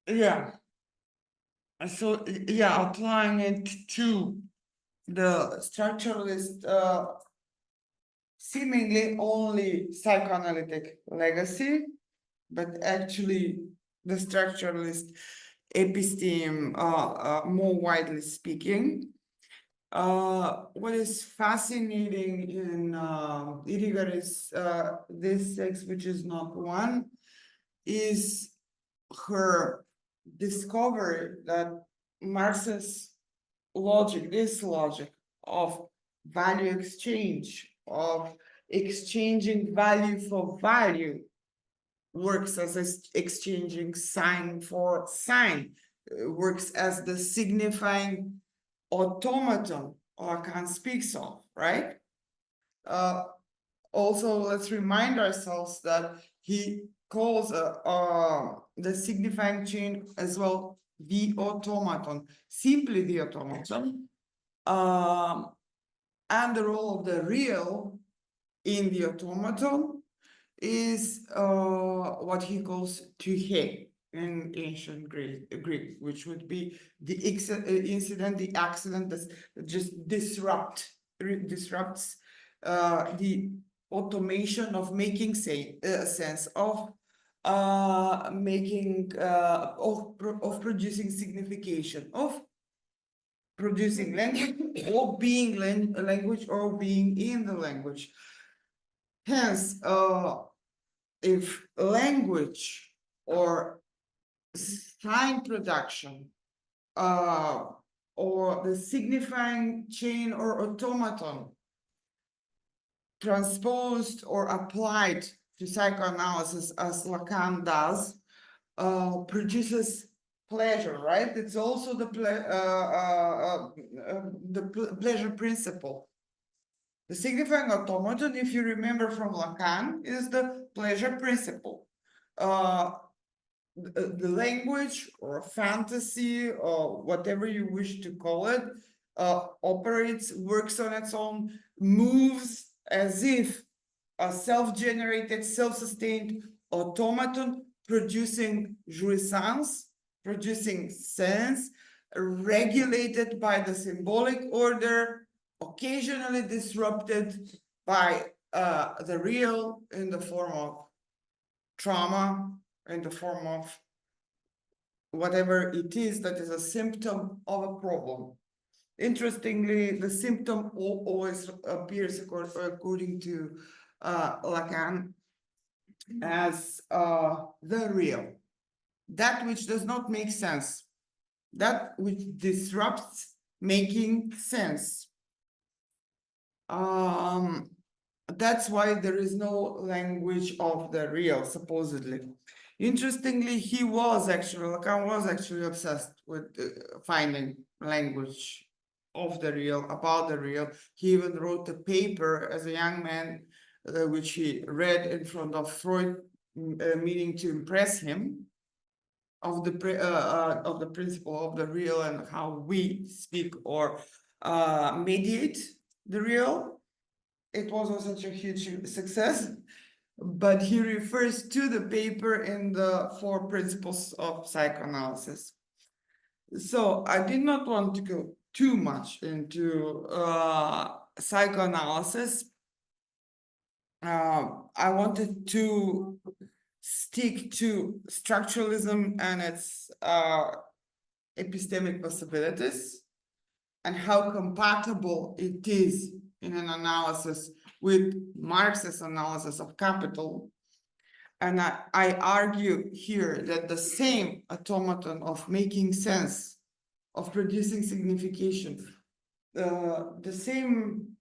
Yeah. So yeah, applying it to the structuralist, seemingly only psychoanalytic legacy, but actually the structuralist episteme, more widely speaking. What is fascinating in Irigary's this text, which is not one, is her discovery that Marx's logic, this logic of value exchange, of exchanging value for value, works as exchanging sign for sign, works as the signifying automaton Lacan speaks of, right? Also, let's remind ourselves that he calls the signifying chain as well the automaton, simply the automaton, and the role of the real in the automaton is what he calls tühe in ancient Greek, which would be the incident, the accident that just disrupts the automation of making sense of making of producing signification, of producing language, or being language, or being in the language. Hence, if language or sign production or the signifying chain or automaton transposed or applied to psychoanalysis as Lacan does, produces pleasure, right? It's also the pleasure principle. The signifying automaton, if you remember from Lacan, is the pleasure principle. The language or fantasy or whatever you wish to call it operates, works on its own, moves as if a self-generated, self-sustained automaton producing jouissance, producing sense, regulated by the symbolic order, occasionally disrupted by the real in the form of trauma, in the form of whatever it is that is a symptom of a problem. Interestingly, the symptom always appears, according to Lacan, as the real, that which does not make sense, that which disrupts making sense. That's why there is no language of the real, supposedly. Interestingly, Lacan was actually obsessed with finding language of the real, about the real. He even wrote a paper as a young man, which he read in front of Freud, meaning to impress him, of the principle of the real and how we speak or mediate the real. It wasn't such a huge success, but he refers to the paper in the 4 Principles of Psychoanalysis. So I did not want to go too much into psychoanalysis. I wanted to stick to structuralism and its epistemic possibilities, and how compatible it is in an analysis with Marx's analysis of capital. And I argue here that the same automaton of making sense, of producing signification, the same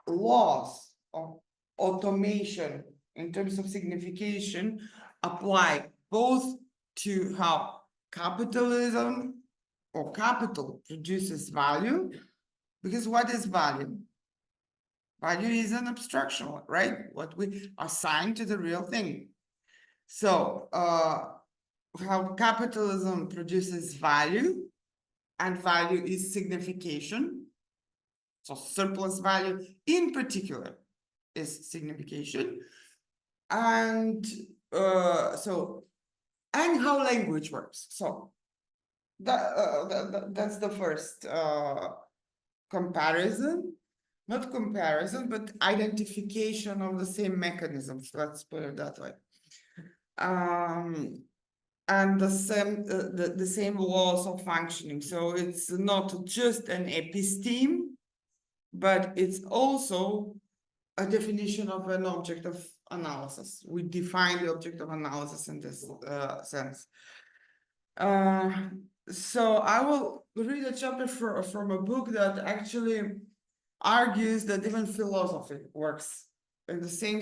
laws of automation in terms of signification apply both to how capitalism or capital produces value, because what is value? Value is an abstraction, right? What we assign to the real thing. So how capitalism produces value, and value is signification. So surplus value in particular is signification. And so and how language works. So that's the first comparison, not comparison, but identification of the same mechanisms. Let's put it that way. And the same laws of functioning. So it's not just an episteme, but it's also a definition of an object of analysis. We define the object of analysis in this sense. So I will read a chapter from a book that actually argues that even philosophy works in the same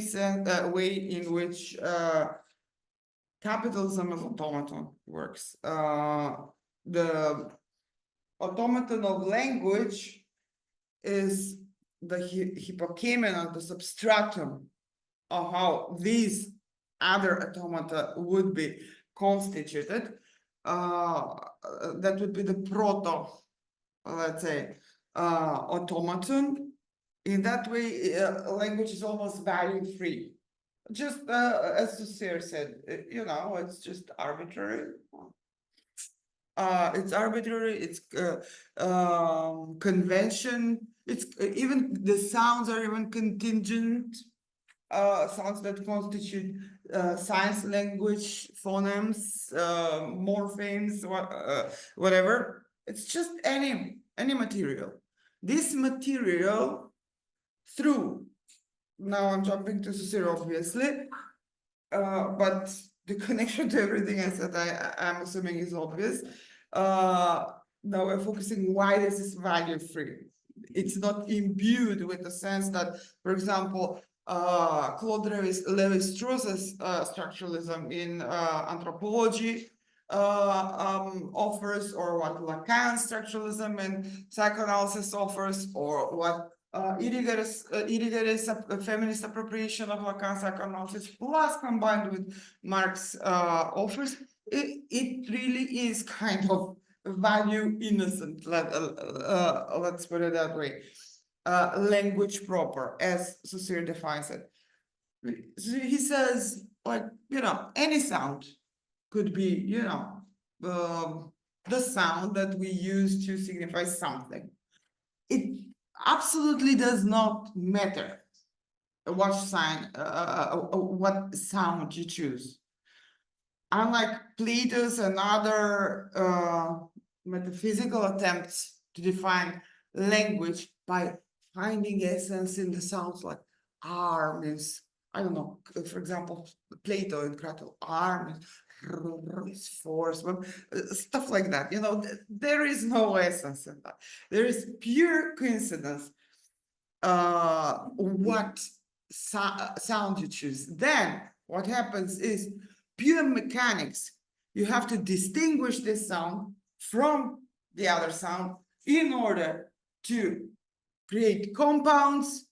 way in which capitalism as automaton works. The automaton of language is the hypokemenon, the substratum of how these other automata would be constituted. That would be the proto, let's say, automaton. In that way, language is almost value-free. Just as Saussure said, you know, it's just arbitrary. It's arbitrary, it's convention, it's even the sounds are even contingent, sounds that constitute science language, phonemes, morphemes, whatever. It's just any material. This material through, now I'm jumping to Saussure obviously, but the connection to everything I said, I'm assuming is obvious. Now we're focusing why this is value-free. It's not imbued with the sense that, for example, Claude Lévi-Strauss's structuralism in anthropology offers, or what Lacan's structuralism in psychoanalysis offers, or what Irigary's feminist appropriation of Lacan's psychoanalysis plus combined with Marx offers, it really is kind of value innocent, let's put it that way, language proper, as Saussure defines it. So he says, like, you know, any sound could be, you know, the sound that we use to signify something. It absolutely does not matter what sound you choose. Unlike Plato's and other metaphysical attempts to define language by finding essence in the sounds, like R means, I don't know, for example, Plato and Crato, R means force, stuff like that. You know, there is no essence in that. There is pure coincidence what sound you choose. Then what happens is pure mechanics. You have to distinguish this sound from the other sound in order to create compounds.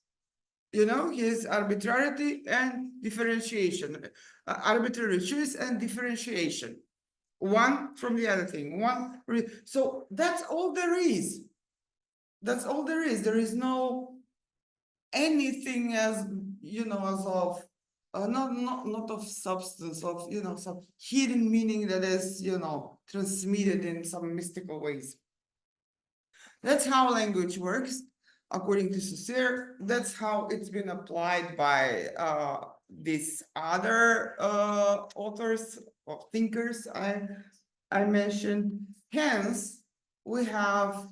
You know, his arbitrarity and differentiation, arbitrary choice and differentiation, one from the other thing, one. So that's all there is. That's all there is. There is no anything as, you know, as of not of substance, of, you know, some hidden meaning that is, you know, transmitted in some mystical ways. That's how language works, according to Saussure. That's how it's been applied by these other authors or thinkers I mentioned. Hence, we have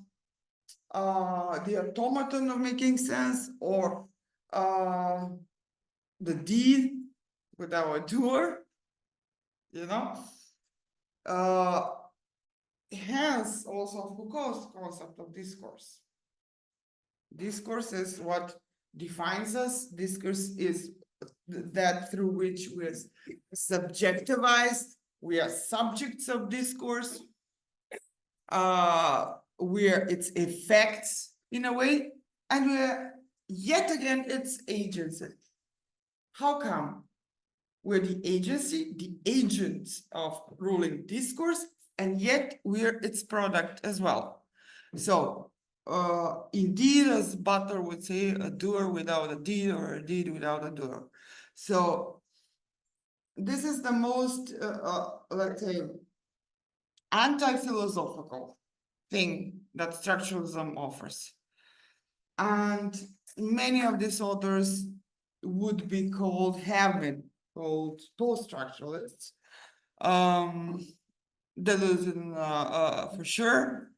the automaton of making sense, or the deed without a doer, you know. Hence also Foucault's concept of discourse. Discourse is what defines us. Discourse is that through which we are subjectivized, we are subjects of discourse, where its effects in a way, and where yet again its agency. How come? We're the agency, the agents of ruling discourse, and yet we're its product as well. So indeed, as Butler would say, a doer without a deed, or a deed without a doer. So this is the most, let's say, anti-philosophical thing that structuralism offers. And many of these authors would be called, have been called post-structuralists. Deleuze for sure,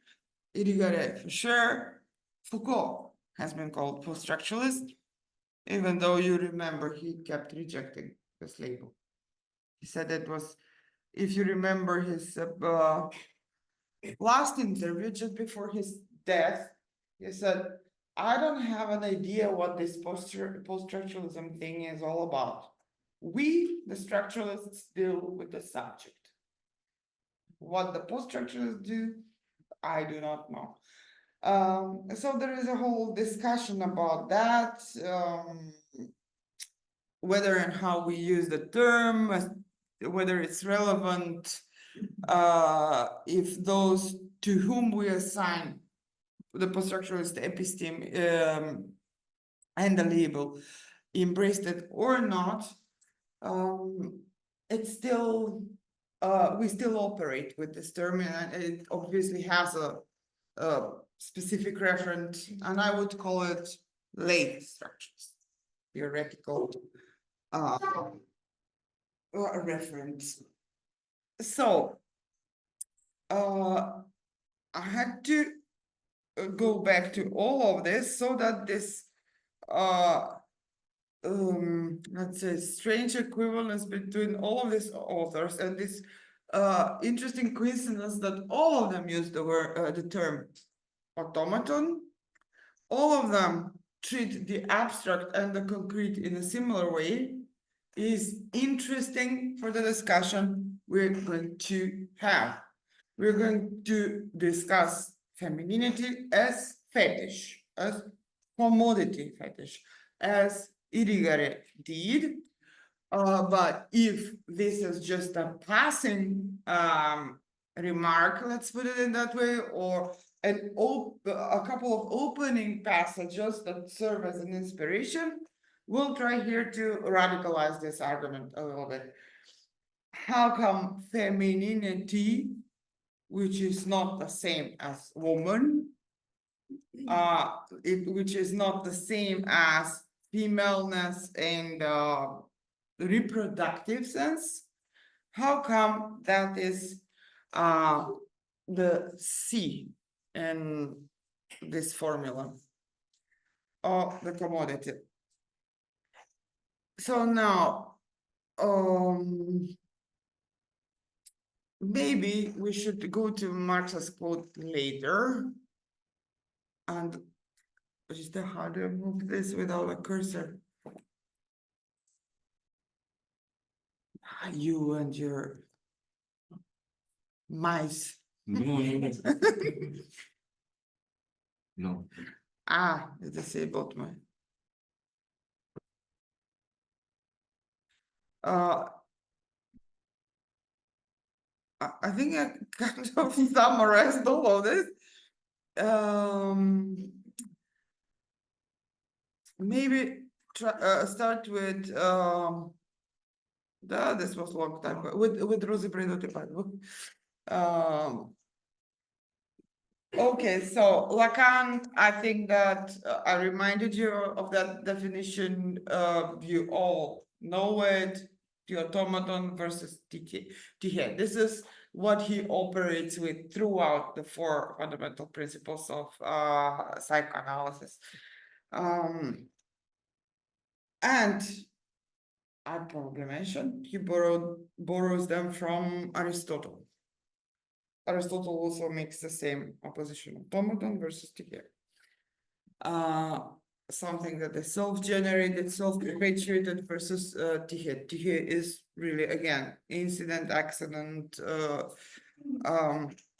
Irigaray for sure, Foucault has been called post-structuralist, even though you remember he kept rejecting this label. He said it was, if you remember his last interview just before his death, he said, I don't have an idea what this post-structuralism thing is all about. We, the structuralists, deal with the subject. What the post-structuralists do, I do not know. So there is a whole discussion about that, whether and how we use the term, whether it's relevant, if those to whom we assign the post-structuralist episteme and the label embraced it or not. It's still, we still operate with this term, and it obviously has a specific reference, and I would call it late structures, theoretical reference. So I had to go back to all of this so that this let's say strange equivalence between all of these authors and this interesting coincidence that all of them use the word the term automaton. All of them treat the abstract and the concrete in a similar way is interesting for the discussion we're going to have. We're going to discuss femininity as fetish, as commodity fetish, as Irigaray did. But if this is just a passing remark, let's put it in that way, or a couple of opening passages that serve as an inspiration, we'll try here to radicalize this argument a little bit. How come femininity, which is not the same as woman, which is not the same as femaleness and reproductive sense, how come that is the C in this formula of the commodity? So now, maybe we should go to Marx's quote later. And just how to move this without a cursor? You and your mice. No. No. It's disabled my. I think I kind of summarized all of this. Maybe try, start with this was a long time ago, with Rosi Braidotti. Okay, so Lacan, I think that I reminded you of that definition. You all know it, the automaton versus Tihe. This is what he operates with throughout the four fundamental principles of psychoanalysis. And I probably mentioned he borrows them from Aristotle. Aristotle also makes the same opposition, automaton versus Tihe. Something that is self-generated, self-perpetuated versus Tihe. Tihe is really, again, incident, accident,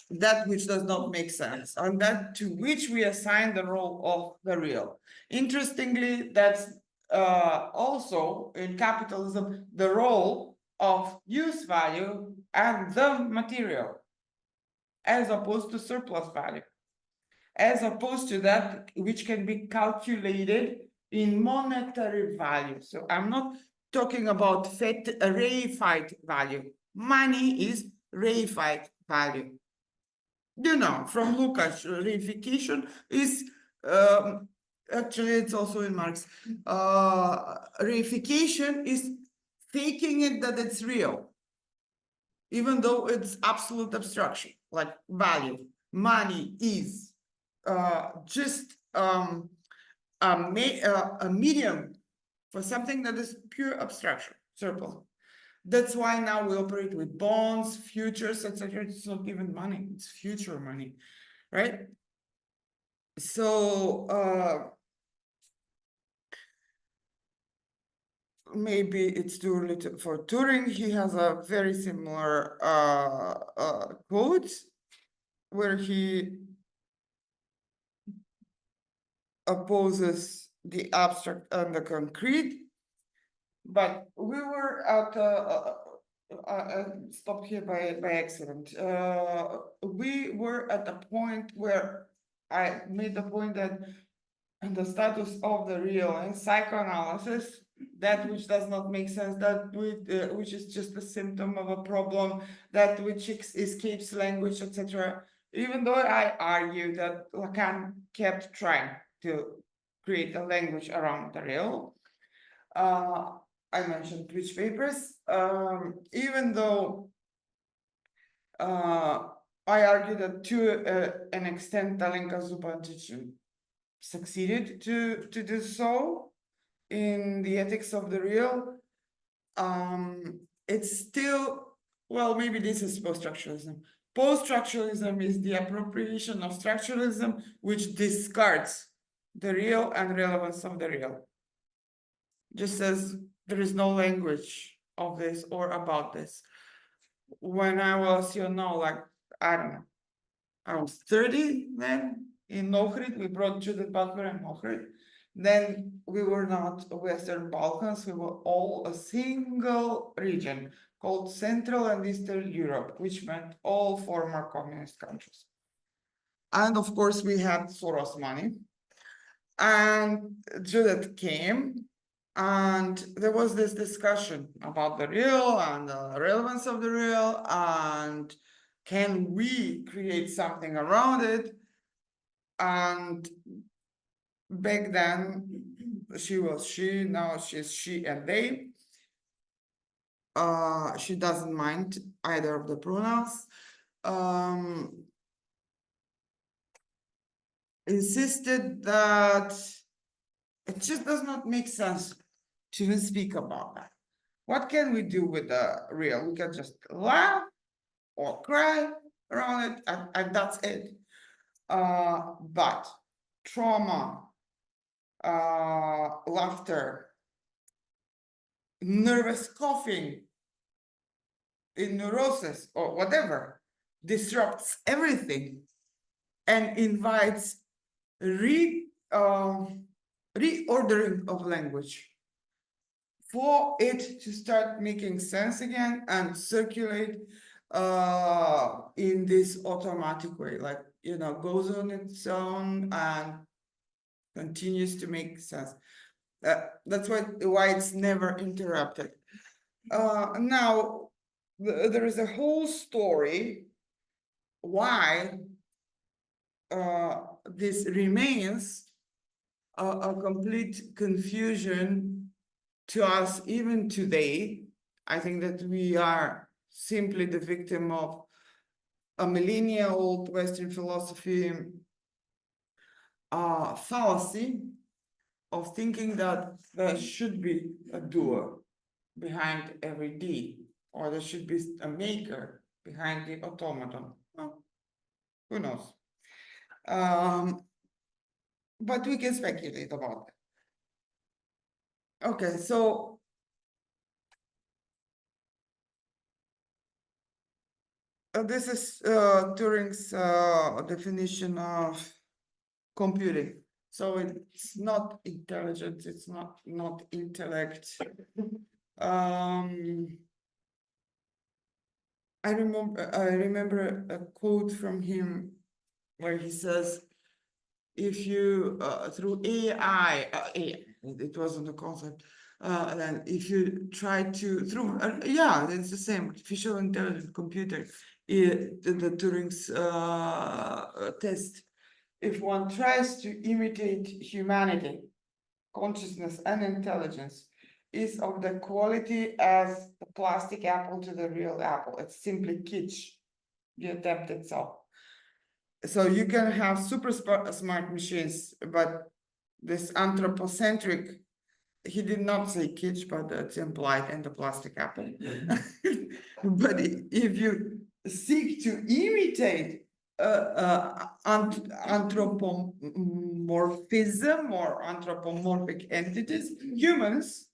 that which does not make sense, and that to which we assign the role of the real. Interestingly, that's also in capitalism the role of use value and the material, as opposed to surplus value, as opposed to that which can be calculated in monetary value. So I'm not talking about reified value. Money is reified value. You know, from Lucas, reification is actually it's also in Marx. Reification is faking it that it's real, even though it's absolute abstraction, like value. Money is just a medium for something that is pure abstraction, surplus. That's why now we operate with bonds, futures, etc. It's not even money, it's future money, right? So maybe it's too early for Turing. He has a very similar quote where he opposes the abstract and the concrete. But we were at stop here by accident. We were at a point where I made the point that the status of the real in psychoanalysis, that which does not make sense, that which is just a symptom of a problem, that which escapes language, etc. Even though I argue that Lacan kept trying to create a language around the real. I mentioned which papers, even though I argue that to an extent Talenka Zupančič succeeded to do so in the ethics of the real, it's still, well, maybe this is post-structuralism. Post-structuralism is the appropriation of structuralism which discards the real and relevance of the real. Just says there is no language of this or about this. When I was, like, I don't know, I was 30 then in Ohrid, we brought Judith Butler and Ohrid. Then we were not Western Balkans, we were all a single region called Central and Eastern Europe, which meant all former communist countries. And of course, we had Soros money. And Judith came. And there was this discussion about the real and the relevance of the real, and can we create something around it? And back then, she was she, now she's she and they. She doesn't mind either of the pronouns. Insisted that it just does not make sense to even speak about that. What can we do with the real? We can just laugh or cry around it, and that's it. But trauma, laughter, nervous coughing in neurosis or whatever disrupts everything and invites reordering of language for it to start making sense again and circulate in this automatic way, like, goes on its own and continues to make sense. That's why it's never interrupted. Now, there is a whole story why this remains a complete confusion to us even today. I think that we are simply the victim of a millennia-old Western philosophy fallacy of thinking that there should be a doer behind every deed, or there should be a maker behind the automaton. Well, who knows? But we can speculate about it. Okay, so this is Turing's definition of computing. So it's not intelligence, it's not intellect. I remember a quote from him where he says, if you through AI, it wasn't a concept, then if you try to through yeah, it's the same artificial intelligence computer, the Turing's test. If one tries to imitate humanity, consciousness and intelligence is of the quality as the plastic apple to the real apple. It's simply kitsch, the attempt itself. So you can have super smart machines, but this anthropocentric, he did not say kitsch, but it's implied in the plastic apple. But if you seek to imitate anthropomorphism or anthropomorphic entities, humans,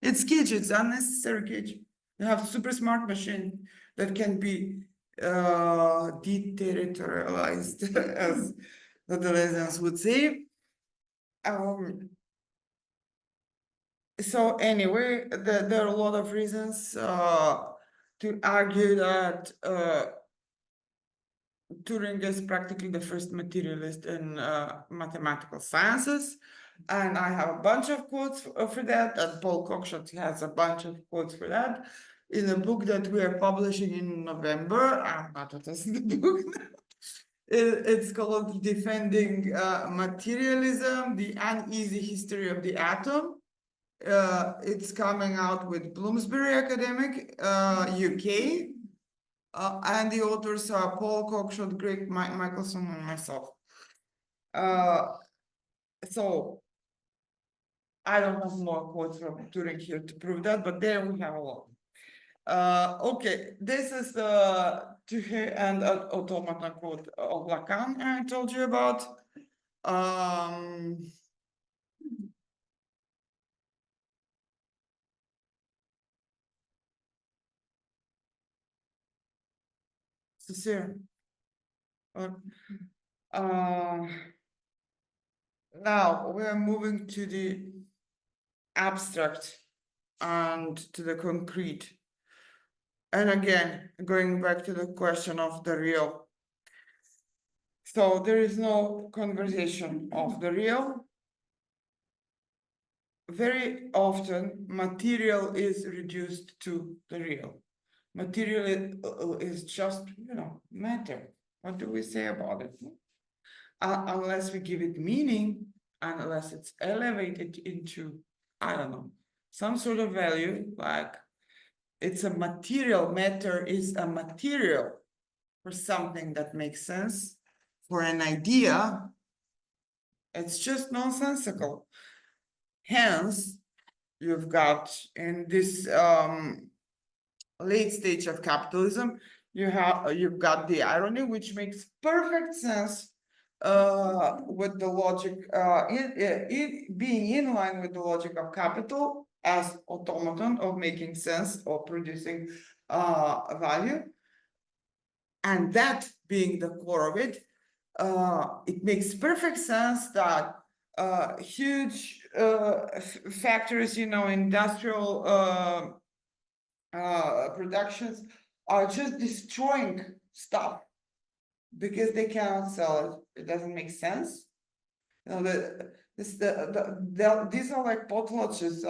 it's kitsch, it's unnecessary kitsch. You have super smart machine that can be deterritorialized, as the Deleuzians would say. So anyway, there are a lot of reasons to argue that Turing is practically the first materialist in mathematical sciences. And I have a bunch of quotes for that, and Paul Cockshott has a bunch of quotes for that in a book that we are publishing in November. I'm not addressing the book now. It's called Defending Materialism, the Uneasy History of the Atom. It's coming out with Bloomsbury Academic, UK. And the authors are Paul Cockshott, Greg Michelson, and myself. So I don't have more quotes from Turing here to prove that, but there we have a lot. Okay, this is the Tuhe and Automata quote of Lacan I told you about. Sincere. Now we're moving to the abstract and to the concrete. And again, going back to the question of the real. So there is no conversation of the real. Very often, material is reduced to the real. Material is just, matter. What do we say about it? Unless we give it meaning, unless it's elevated into, I don't know, some sort of value, like it's a material, matter is a material for something that makes sense, for an idea, it's just nonsensical. Hence, you've got in this late stage of capitalism, you've got the irony, which makes perfect sense with the logic, being in line with the logic of capital as automaton of making sense or producing value. And that being the core of it, it makes perfect sense that huge factories, industrial productions are just destroying stuff because they cannot sell it. It doesn't make sense. These are like potlatches,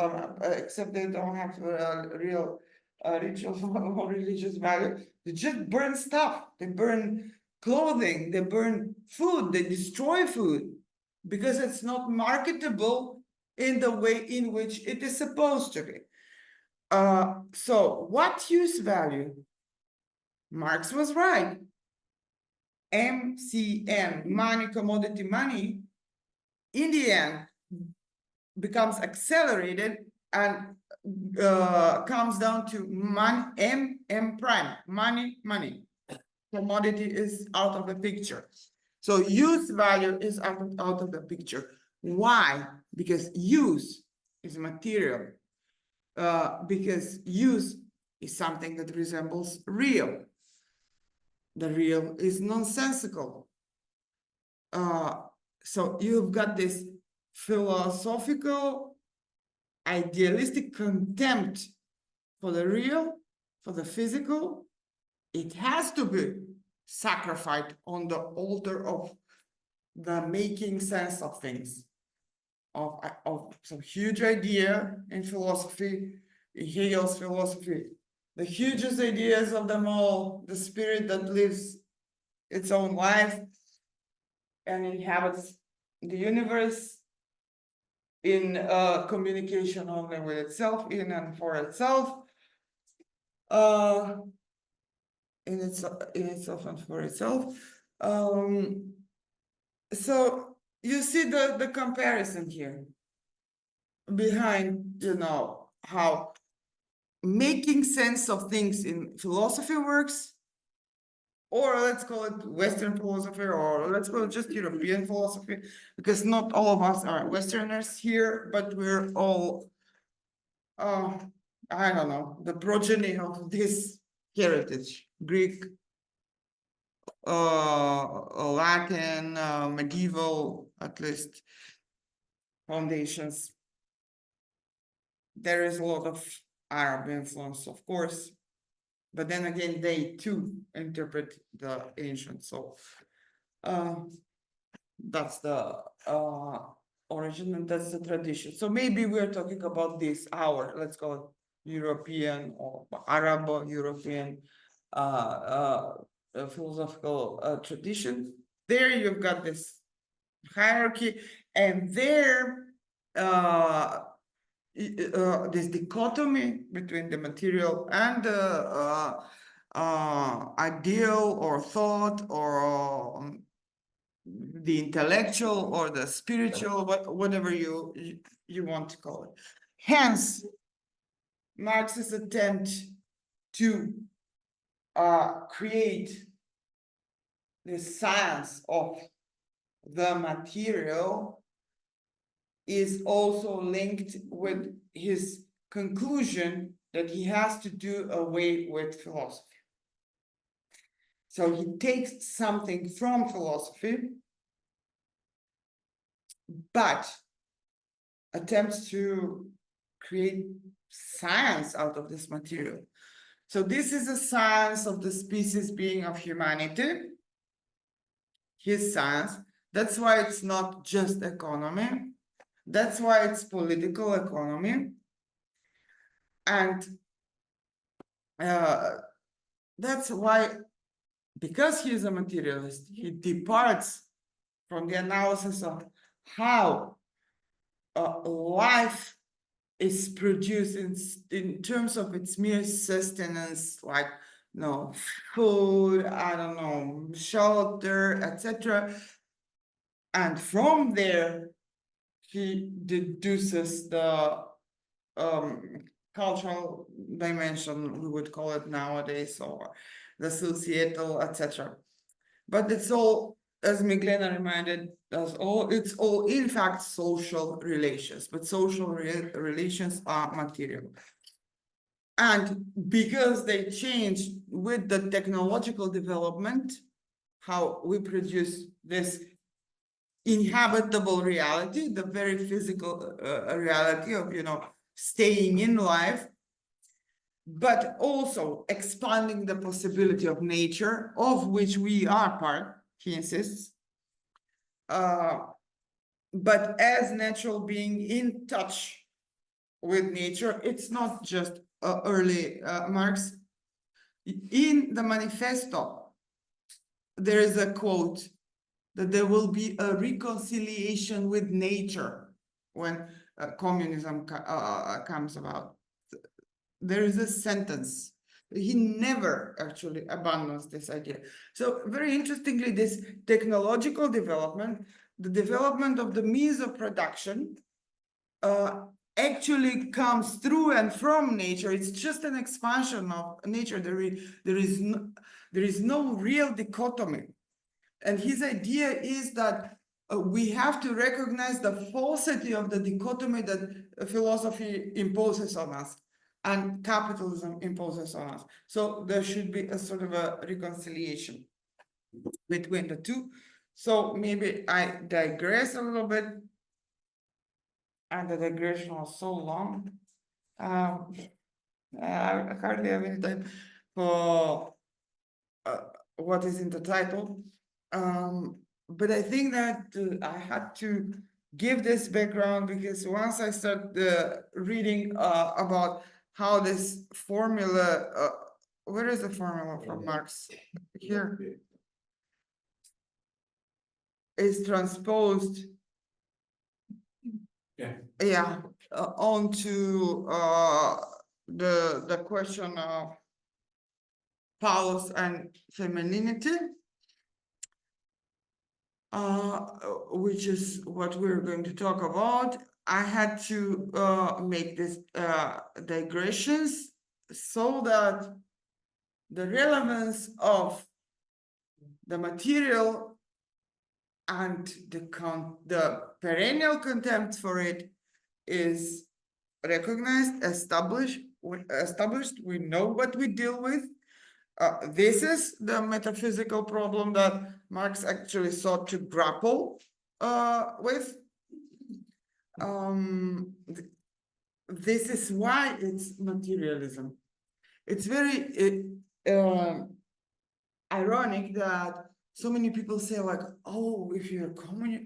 except they don't have real ritual or religious value. They just burn stuff. They burn clothing. They burn food. They destroy food because it's not marketable in the way in which it is supposed to be. So what use value? Marx was right. MCM, money, commodity, money, in the end, becomes accelerated and comes down to M prime, money. Commodity is out of the picture. So use value is out of the picture. Why? Because use is material. Because use is something that resembles real. The real is nonsensical. So you've got this philosophical, idealistic contempt for the real, for the physical. It has to be sacrificed on the altar of the making sense of things, of some huge idea in philosophy, in Hegel's philosophy, the hugest ideas of them all, the spirit that lives its own life and inhabits the universe in communication only with itself, in and for itself, in itself and for itself. So you see the comparison here behind, how making sense of things in philosophy works, or let's call it Western philosophy, or let's call it just European philosophy, because not all of us are Westerners here, but we're all, I don't know, the progeny of this heritage, Greek, Latin, medieval, at least, foundations. There is a lot of Arab influence, of course, but then again, they too interpret the ancient. So that's the origin and that's the tradition. So maybe we're talking about this, let's call it European or Arabo-European philosophical tradition. There you've got this hierarchy, and there this dichotomy between the material and the ideal or thought or the intellectual or the spiritual, whatever you want to call it. Hence, Marx's attempt to create the science of the material is also linked with his conclusion that he has to do away with philosophy. So he takes something from philosophy, but attempts to create science out of this material. So this is a science of the species being of humanity, his science. That's why it's not just economy. That's why it's political economy. And that's why, because he is a materialist, he departs from the analysis of how life is produced in terms of its mere sustenance, like food, I don't know, shelter, etc. And from there, he deduces the cultural dimension, we would call it nowadays, or the societal, etc. But it's all, as Miglena reminded us, it's all in fact social relations, but social relations are material. And because they change with the technological development, how we produce this inhabitable reality, the very physical reality of, staying in life, but also expanding the possibility of nature, of which we are part, he insists. But as natural being in touch with nature, it's not just early Marx. In the manifesto, there is a quote that there will be a reconciliation with nature when communism comes about. There is a sentence. He never actually abandons this idea. So very interestingly, this technological development, the development of the means of production, actually comes through and from nature. It's just an expansion of nature. There is no real dichotomy. And his idea is that we have to recognize the falsity of the dichotomy that philosophy imposes on us and capitalism imposes on us. So there should be a sort of a reconciliation between the two. So maybe I digress a little bit, and the digression was so long. I hardly have any time for what is in the title. But I think that I had to give this background because once I start reading about how this formula, where is the formula from Marx? Here is transposed, yeah, onto the question of Paulus and femininity, which is what we're going to talk about. I had to make this digressions so that the relevance of the material and the perennial contempt for it is recognized, established. We know what we deal with. This is the metaphysical problem that Marx actually sought to grapple with. This is why it's materialism. It's very ironic that so many people say like, oh, if you're a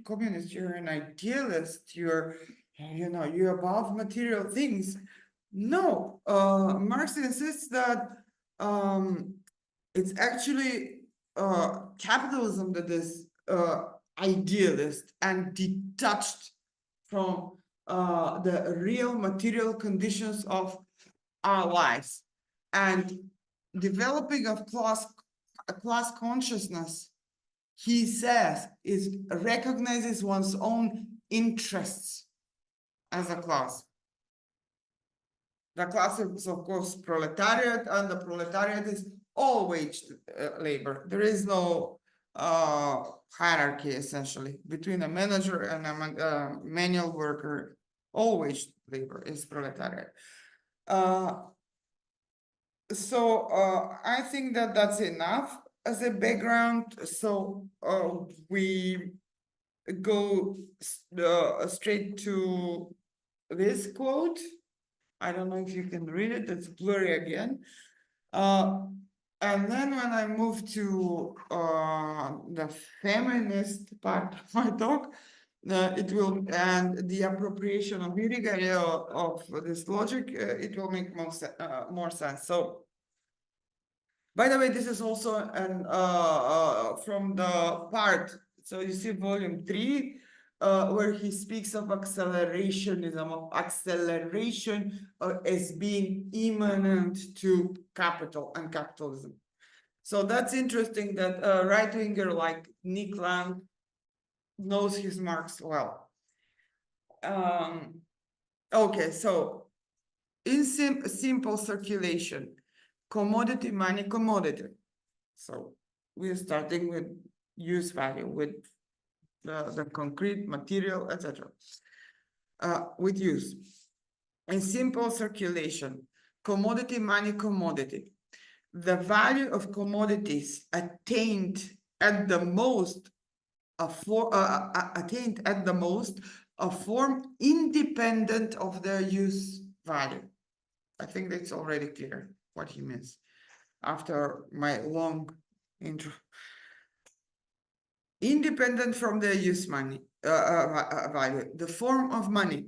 communist, you're an idealist, you're above material things. No, Marx insists that it's actually capitalism that is idealist and detached from the real material conditions of our lives, and developing of class consciousness, he says, recognizes one's own interests as a class. The class is, of course, proletariat, and the proletariat is all wage labor. There is no hierarchy, essentially, between a manager and a manual worker. All wage labor is proletariat. So I think that that's enough as a background. So we go straight to this quote. I don't know if you can read it, it's blurry again. And then when I move to the feminist part of my talk, it will, and the appropriation of Irigaray of this logic, it will make more sense. So, by the way, this is also an from the part. So you see volume 3, where he speaks of accelerationism, of acceleration as being immanent to capital and capitalism. So that's interesting that a right-winger like Nick Land knows his Marx well. Okay, so in simple circulation, commodity, money, commodity. So we're starting with use value, with the concrete material, etc. With use. In simple circulation, commodity, money, commodity. The value of commodities attained at the most a form independent of their use value. I think that's already clear what he means after my long intro. Independent from their use value, the form of money.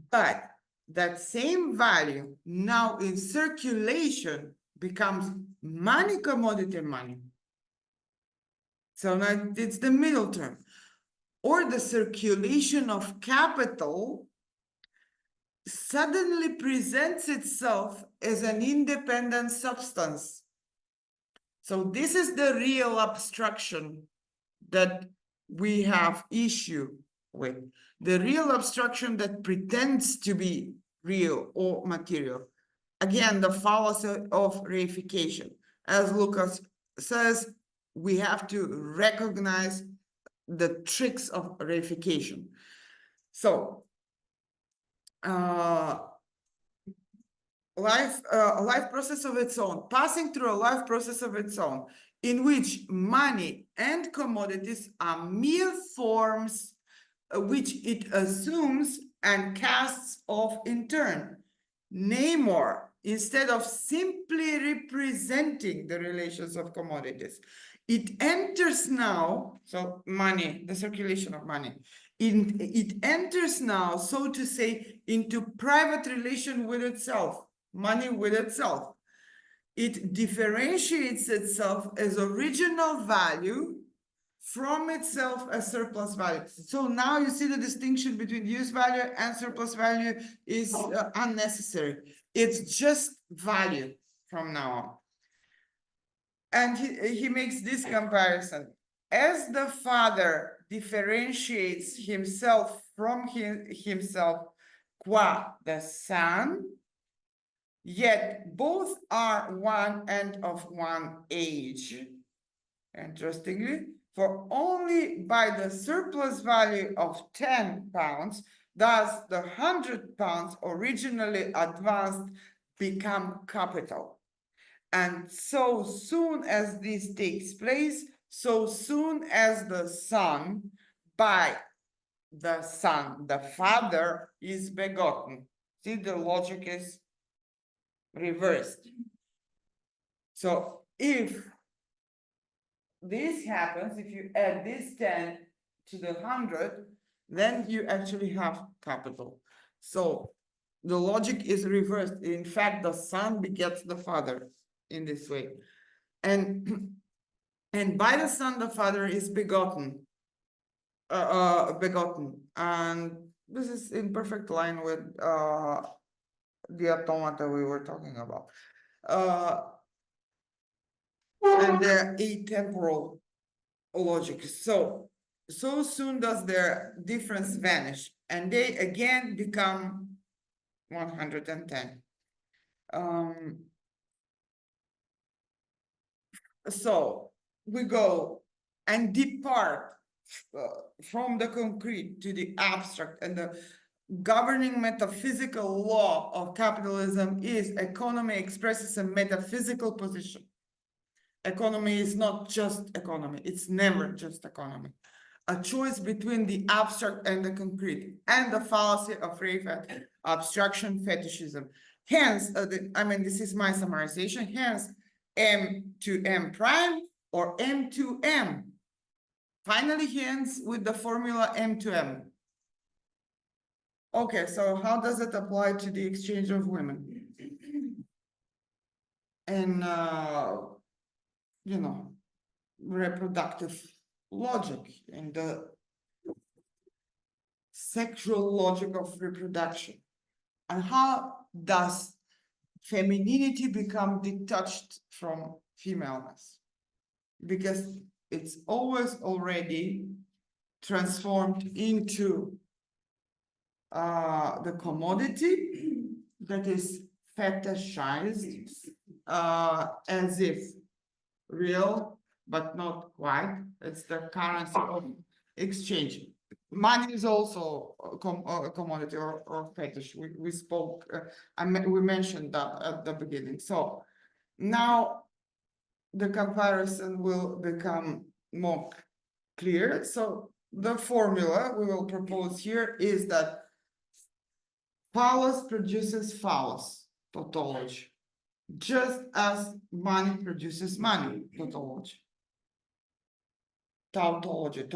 But that same value now in circulation becomes money, commodity, money. So now it's the middle term. Or the circulation of capital suddenly presents itself as an independent substance. So this is the real abstraction that we have issue with. The real abstraction that pretends to be real or material. Again, the fallacy of reification. As Lucas says, we have to recognize the tricks of reification. So, a life process of its own, passing through a life process of its own, in which money and commodities are mere forms which it assumes and casts off in turn. Nay more, instead of simply representing the relations of commodities, it enters now, so money, the circulation of money, it enters now, so to say, into private relation with itself, money with itself. It differentiates itself as original value from itself as surplus value. So now you see the distinction between use value and surplus value is unnecessary. It's just value from now on. And he makes this comparison. As the father differentiates himself from himself qua the son, yet both are one and of one age. Interestingly, for only by the surplus value of 10 pounds does the 100 pounds originally advanced become capital. And so soon as this takes place, so soon as the son, by the son, the father is begotten. See, the logic is reversed. So if this happens, if you add this 10 to the 100, then you actually have capital. So the logic is reversed. In fact, the son begets the father in this way. And by the son, the father is begotten. And this is in perfect line with the automata we were talking about. And the atemporal logic. So soon does their difference vanish, and they again become 110. So we go and depart from the concrete to the abstract, and the governing metaphysical law of capitalism is economy expresses a metaphysical position. Economy is not just economy, it's never just economy. A choice between the abstract and the concrete, and the fallacy of abstraction fetishism. Hence, I mean, this is my summarization, hence M to M prime or M to M. Finally, he ends with the formula M to M. Okay, so how does it apply to the exchange of women? And, you know, reproductive logic and the sexual logic of reproduction. And how does femininity become detached from femaleness? Because it's always already transformed into the commodity that is fetishized as if real, but not quite. It's the currency of exchange. Money is also a commodity or fetish. We spoke, we mentioned that at the beginning. So now the comparison will become more clear. So the formula we will propose here is that phallus produces phallus, tautology, just as money produces money, tautology. Tautology.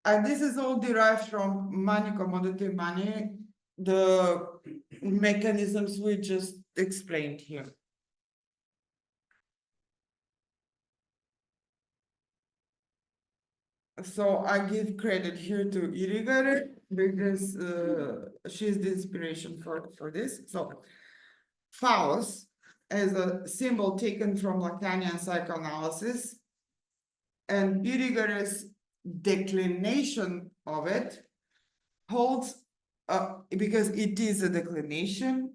And this is all derived from money, commodity, money, the mechanisms we just explained here. So I give credit here to Irigaray because she's the inspiration for this. So phallus as a symbol taken from Lacanian psychoanalysis, and Irigaray's declination of it holds because it is a declination,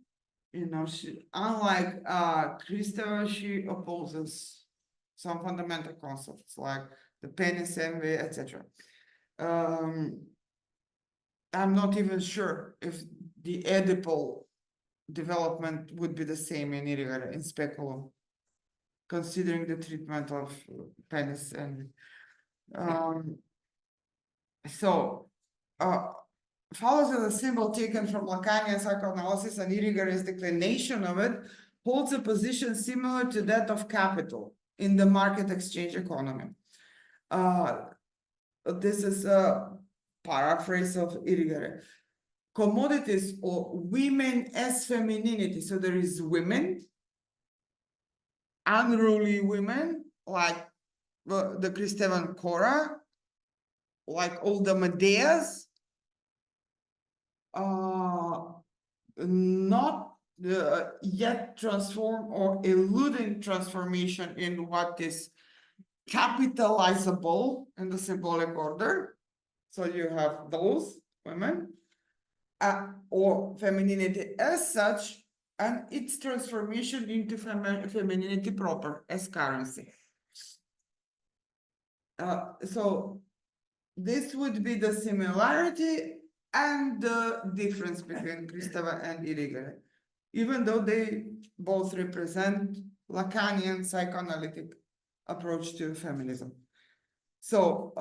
you know, unlike Kristeva, she opposes some fundamental concepts like the penis envy, etc. I'm not even sure if the Oedipal development would be the same in Irigaray, in Speculum, considering the treatment of penis envy. So Phallus is a symbol taken from Lacanian psychoanalysis, and Irigary's declination of it holds a position similar to that of capital in the market exchange economy. This is a paraphrase of Irigare. Commodities or women as femininity. So there is women, unruly women, like the Kristevan Cora, like all the Medeas, not yet transform or eluding transformation in what is capitalizable in the symbolic order. So you have those women, or femininity as such, and its transformation into femininity proper as currency. So this would be the similarity and the difference between Kristeva and Irigaray, even though they both represent Lacanian psychoanalytic approach to feminism. So,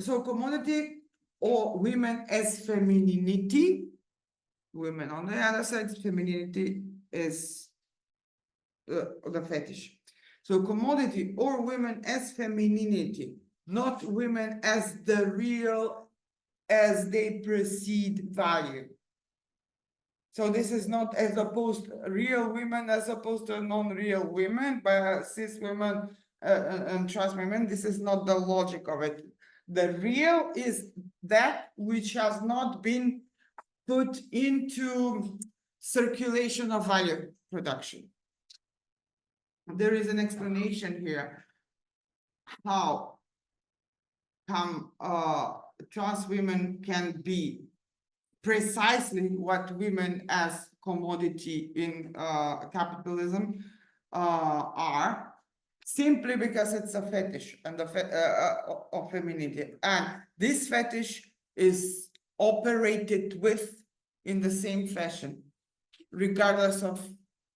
so commodity or women as femininity, women on the other side, femininity is the fetish. So commodity or women as femininity, not women as the real, as they precede value. So this is not as opposed real women as opposed to non-real women, by cis women and trans women. This is not the logic of it. The real is that which has not been put into circulation of value production. There is an explanation here how come trans women can be precisely what women as commodity in capitalism are, simply because it's a fetish and of femininity, and this fetish is operated with in the same fashion, regardless of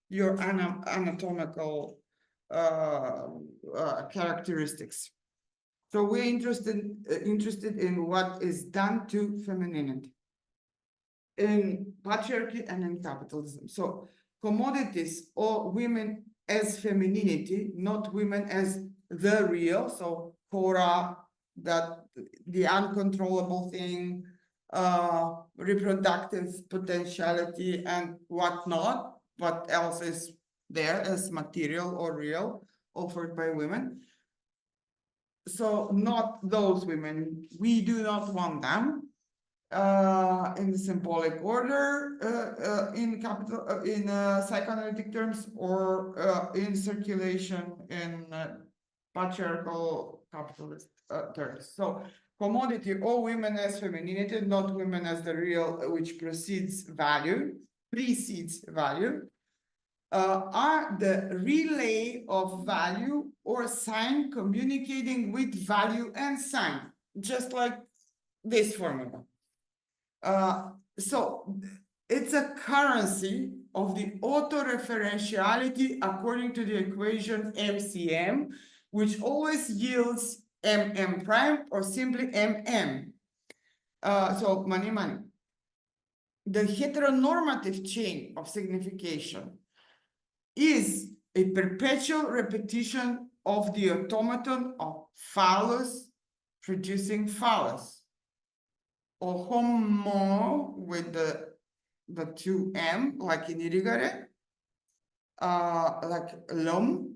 your anatomical characteristics. So we're interested in what is done to femininity in patriarchy and in capitalism. So commodities or women as femininity, not women as the real. So Cora, that the uncontrollable thing, reproductive potentiality and whatnot. What else is there as material or real offered by women? So not those women. We do not want them in the symbolic order, in capital, in psychoanalytic terms, or in circulation in patriarchal capitalist terms. So commodity or women as femininity, not women as the real, which precedes value, are the relay of value or sign communicating with value and sign, just like this formula. So it's a currency of the autoreferentiality according to the equation MCM, which always yields MM prime or simply MM. So money. The heteronormative chain of signification is a perpetual repetition of the automaton of phallus producing phallus, or homo with the two M, like in Irigare, like lom,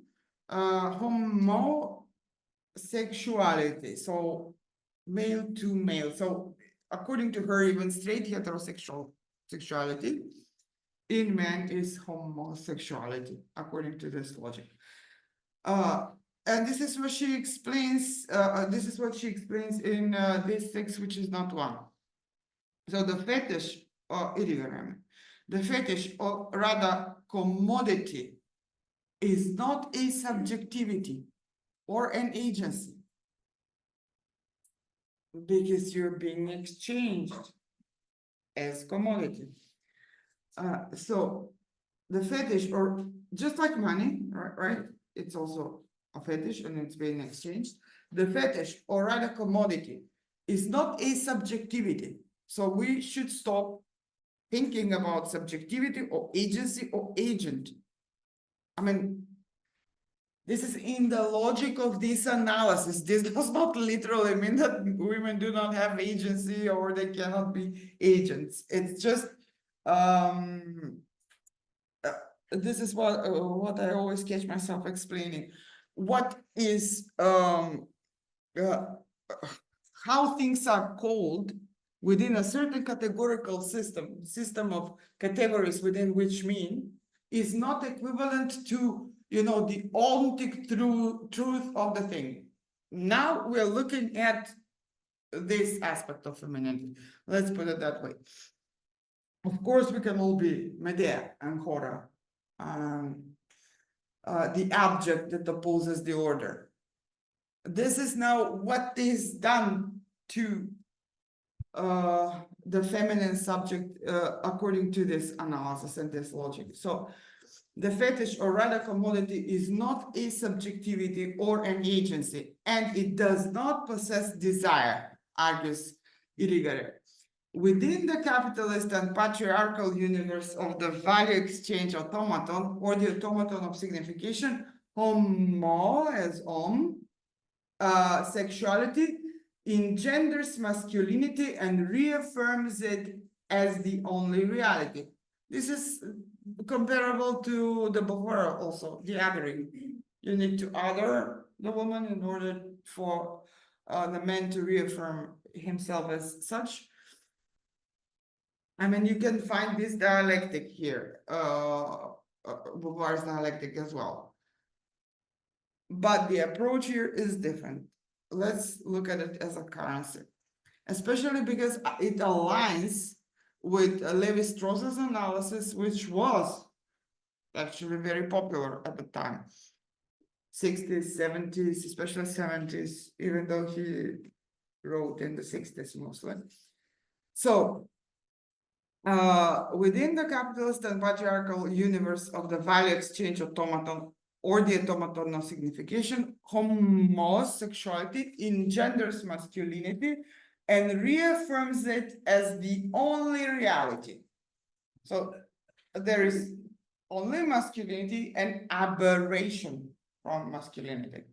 homosexuality, so male to male. So according to her, even straight heterosexual sexuality in men is homosexuality, according to this logic. And this is what she explains. This is what she explains in this text, which is not one. So the fetish, or the fetish, or rather commodity, is not a subjectivity or an agency, because you're being exchanged as commodity. So the fetish, or just like money, right? It's also a fetish and it's being exchanged. The fetish, or rather commodity, is not a subjectivity. So we should stop thinking about subjectivity or agency or agent. I mean, this is in the logic of this analysis. This does not literally mean that women do not have agency or they cannot be agents. It's just this is what I always catch myself explaining. What is how things are called within a certain categorical system of categories within which mean is not equivalent to, you know, the ontic truth of the thing. Now we're looking at this aspect of femininity. Let's put it that way. Of course, we can all be Medea and Hora, the object that opposes the order. This is now what is done to the feminine subject according to this analysis and this logic. So the fetish or rather commodity is not a subjectivity or an agency, and it does not possess desire, argues Irigaray. Within the capitalist and patriarchal universe of the value exchange automaton or the automaton of signification, homo as sexuality engenders masculinity and reaffirms it as the only reality. This is comparable to the Bohora also, the othering. You need to other the woman in order for the man to reaffirm himself as such. I mean, you can find this dialectic here, Beauvoir's dialectic as well. But the approach here is different. Let's look at it as a currency, especially because it aligns with Levi-Strauss's analysis, which was actually very popular at the time. 60s, 70s, especially 70s, even though he wrote in the 60s mostly. So, within the capitalist and patriarchal universe of the value exchange automaton or the automaton of signification, homosexuality engenders masculinity and reaffirms it as the only reality. So there is only masculinity and aberration from masculinity.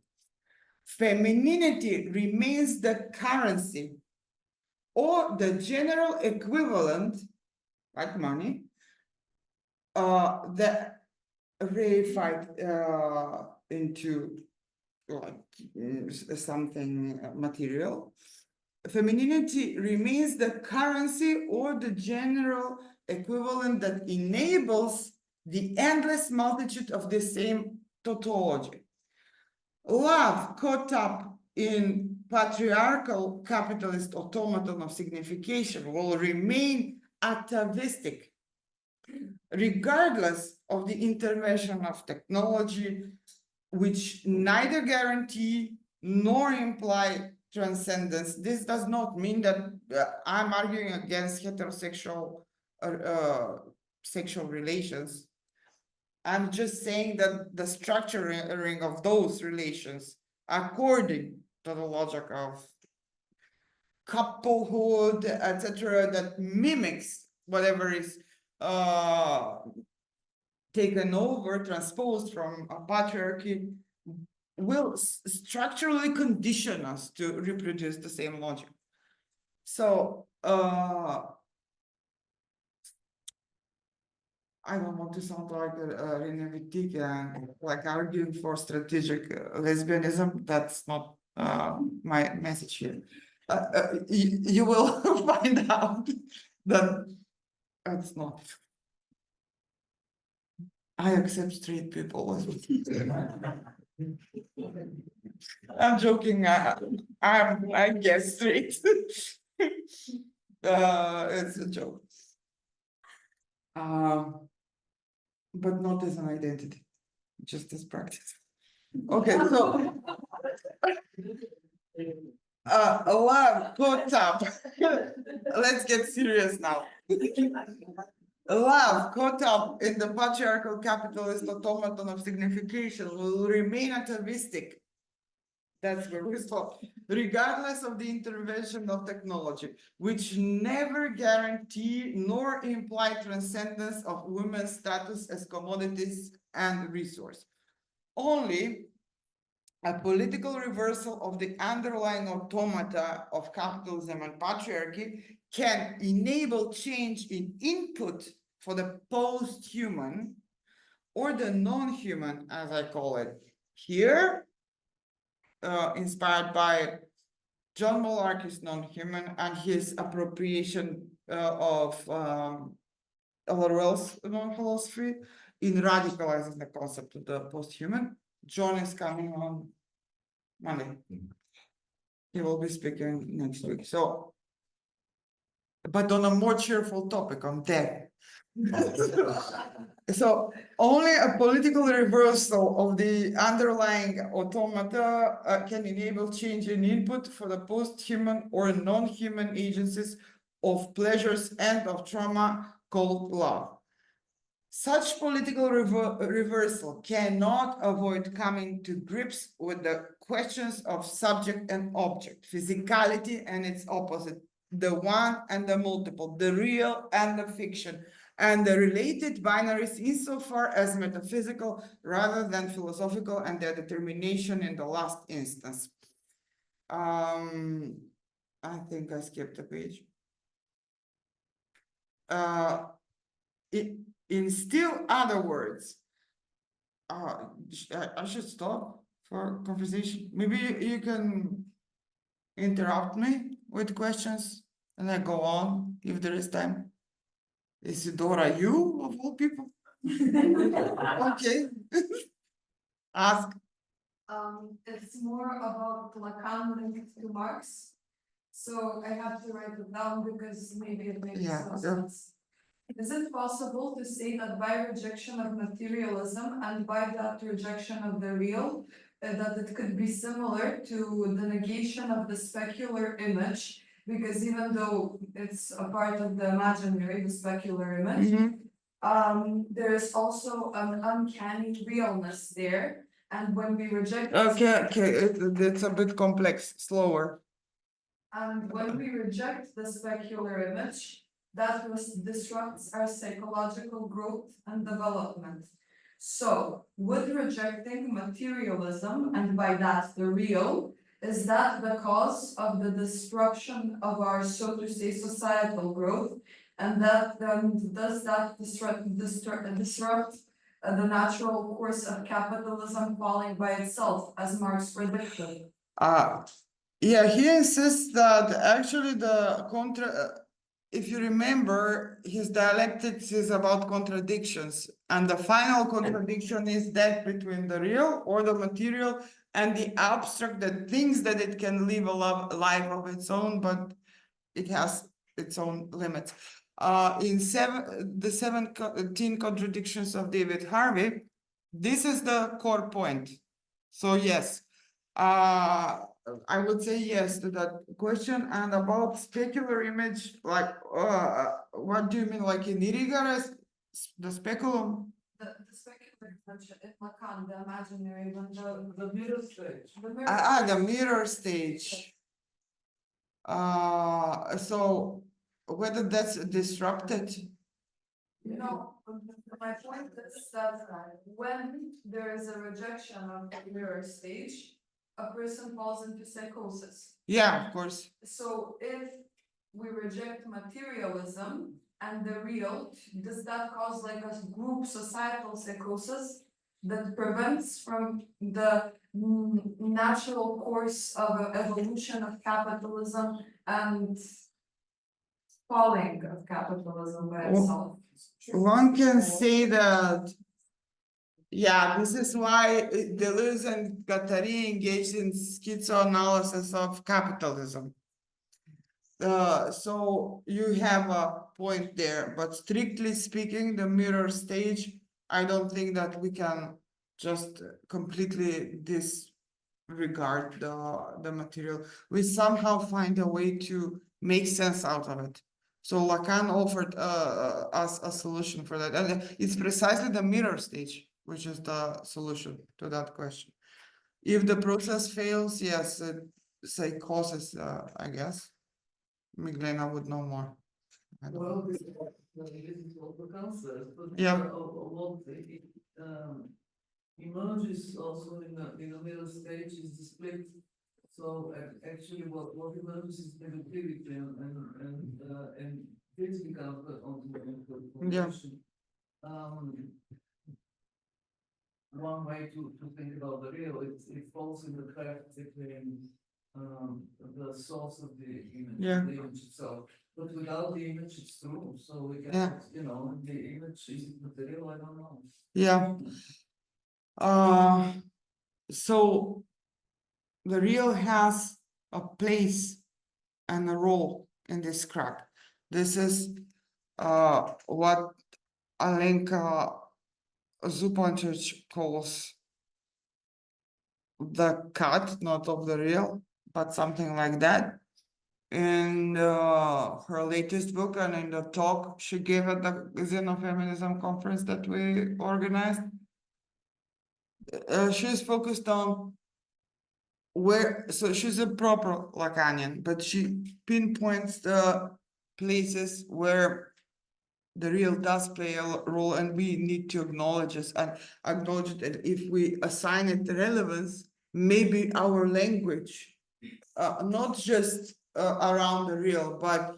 Femininity remains the currency or the general equivalent, like money, that reified into like something material. Femininity remains the currency or the general equivalent that enables the endless multitude of the same tautology. Love caught up in patriarchal capitalist automaton of signification will remain atavistic, regardless of the intervention of technology, which neither guarantee nor imply transcendence. This does not mean that I'm arguing against heterosexual sexual relations. I'm just saying that the structuring of those relations, according to the logic of couplehood, etc., that mimics whatever is taken over, transposed from a patriarchy, will structurally condition us to reproduce the same logic. So I don't want to sound like René Wittig and like arguing for strategic lesbianism. That's not my message here. You will find out that it's not. I accept straight people. I'm joking. I guess straight. It's a joke. But not as an identity, just as practice. Okay, so love caught up. Let's get serious now. Love caught up in the patriarchal capitalist automaton of signification will remain atavistic, That's where we stop. Regardless of the intervention of technology, which never guarantee nor imply transcendence of women's status as commodities and resource. Only a political reversal of the underlying automata of capitalism and patriarchy can enable change in input for the post-human or the non-human, as I call it here, inspired by John Malarkey's non-human and his appropriation of Laurel's non-philosophy in radicalizing the concept of the post-human. John is coming on Monday. He will be speaking next week. So, but on a more cheerful topic, on death. So only a political reversal of the underlying automata can enable change in input for the post-human or non-human agencies of pleasures and of trauma called love. Such political reversal cannot avoid coming to grips with the questions of subject and object, physicality and its opposite, the one and the multiple, the real and the fiction, and the related binaries insofar as metaphysical rather than philosophical, and their determination in the last instance. I think I skipped a page. In still other words, I should stop for conversation. Maybe you can interrupt me with questions and I go on if there is time. Isidora, you of all people? Okay. Ask. It's more about Lacan linked to Marx. So I have to write it down because maybe it makes no sense. Is it possible to say that by rejection of materialism and by that rejection of the real, that it could be similar to the negation of the specular image? Because even though it's a part of the imaginary, the specular image, there is also an uncanny realness there. And when we reject... Okay, it's a bit complex, slower. And when we reject the specular image, that disrupts our psychological growth and development. So, with rejecting materialism, and by that the real, is that the cause of the destruction of our, so to say, societal growth? And that does that disrupt the natural course of capitalism falling by itself, as Marx predicted? Yeah, he insists that actually the if you remember, his dialectics is about contradictions, and the final contradiction is that between the real or the material and the abstract, that thinks that it can live a life of its own, but it has its own limits. In the 17 contradictions of David Harvey, this is the core point. So yes, I would say yes to that question. And about specular image, like, what do you mean, like in Irigares, the speculum? The specular image in Lacan, the imaginary, when the mirror stage. The mirror stage. So whether that's disrupted? No, my point is that when there is a rejection of the mirror stage, a person falls into psychosis. Yeah, of course. So if we reject materialism and the real, does that cause like a group societal psychosis that prevents from the natural course of evolution of capitalism and falling of capitalism by itself? One can say that, yeah, this is why Deleuze and Guattari engaged in schizoanalysis of capitalism. So you have a point there, but strictly speaking, the mirror stage, I don't think that we can just completely disregard the material. We somehow find a way to make sense out of it. So Lacan offered us a solution for that. And it's precisely the mirror stage, which is the solution to that question. If the process fails, yes, psychosis, I guess. Miglena would know more. I don't know. Well, this is also cancer, but Yeah. what emerges also in the middle stage is the split. So actually, what emerges is negativity and this becomes the ultimate formation. One way to think about the real, it falls in the crack between the source of the image, Yeah. the image itself. But without the image, it's true. So we can, Yeah. you know, the image is material. I don't know. Yeah. So the real has a place and a role in this crack. This is what Alenka Zupancic calls the cut, not of the real, but something like that. In her latest book and in the talk she gave at the Xenofeminism conference that we organized, she's focused on where, so she's a proper Lacanian, but she pinpoints the places where the real does play a role and we need to acknowledge it and acknowledge it. And if we assign it relevance, maybe our language, not just around the real, but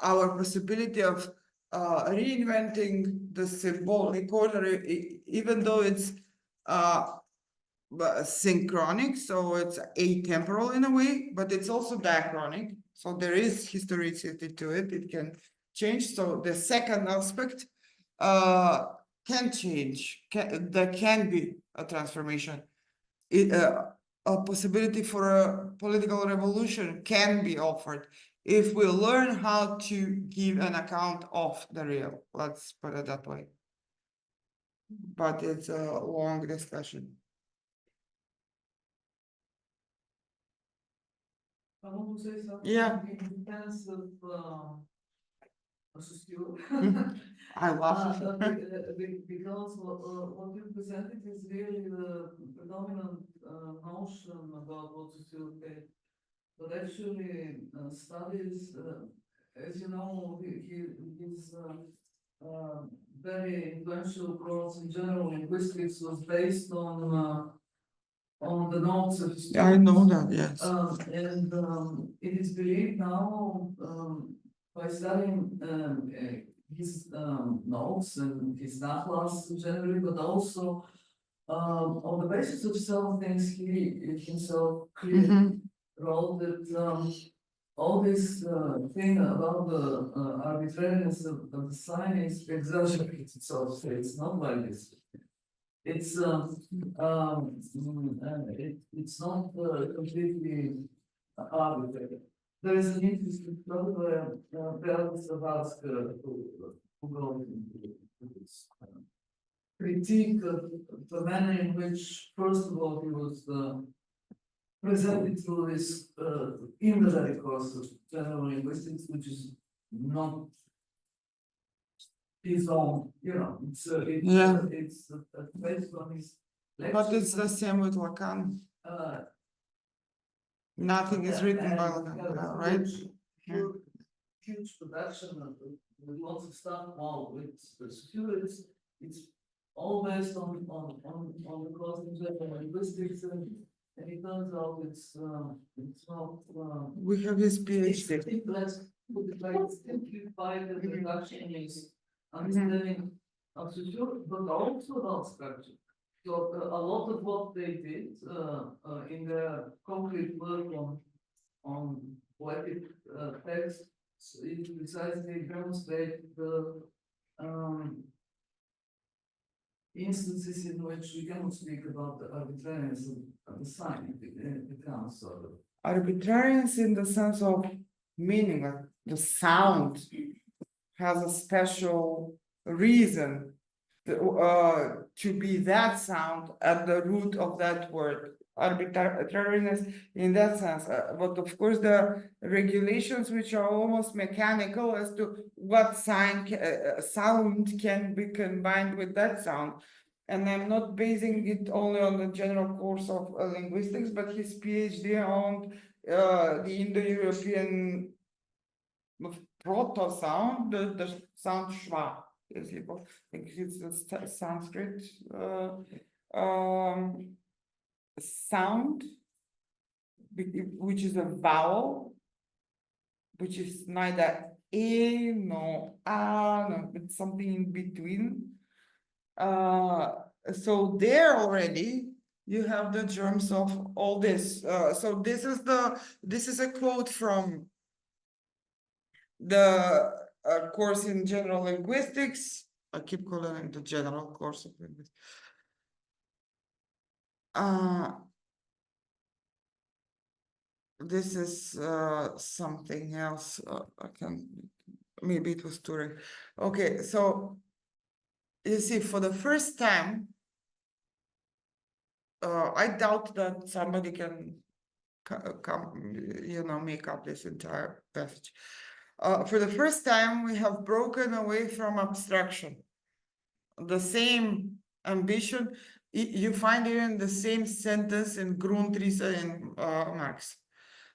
our possibility of reinventing the symbolic order, even though it's synchronic, so it's atemporal in a way, but it's also diachronic. So there is historicity to it. It can change. So the second aspect can change. There can be a transformation. A possibility for a political revolution can be offered if we learn how to give an account of the real. Let's put it that way. But it's a long discussion. I want to say something. Yeah. In defense of Stu. I love Because what you presented is really the predominant notion about what Stu said. But actually, studies, as you know, his very influential course in general linguistics was based on the notes of his I students. know that, yes. And it is believed now by studying his notes and his nachlass generally, but also on the basis of some things he himself clearly Mhm. wrote that all this thing about the arbitrariness of the sign is exaggerated, so to say. It's not like this. It's it's not completely arbitrary. There is an interesting problem, Beatrice Zavalska, who goes into this critique of the manner in which, first of all, he was presented through this in the very course of general linguistics, which is not his own, you know, it's based on his But it's the lectures. same with Lacan. Uh, Nothing is written by Lacan, right? huge, huge production with lots of stuff. Wow, it's huge. It's all based on the course in general linguistics, and it turns out it's not. We have his PhD. Let's put it like simplify the reduction is understanding of structure, but also about structure. So a lot of what they did in their concrete work on poetic texts is precisely demonstrate the instances in which we cannot speak about the arbitrariness of the sign. It becomes sort of Arbitrariness in the sense of meaning, like the sound has a special reason to be that sound at the root of that word. Arbitrariness in that sense, but of course the regulations which are almost mechanical as to what sound can be combined with that sound. and I'm not basing it only on the general course of linguistics, but his PhD on the Indo-European proto-sound, the sound schwa, as you I think it's a Sanskrit sound, which is a vowel, which is neither a nor a, no, it's something in between. So there already you have the germs of all this. So this is a quote from the course in general linguistics. I keep calling it the general course of linguistics. This is something else. I can, maybe it was Turing. Okay, so you see, for the first time, I doubt that somebody can make up this entire passage. For the first time, we have broken away from abstraction. The same ambition, you find it in the same sentence in Grundrisse and Marx.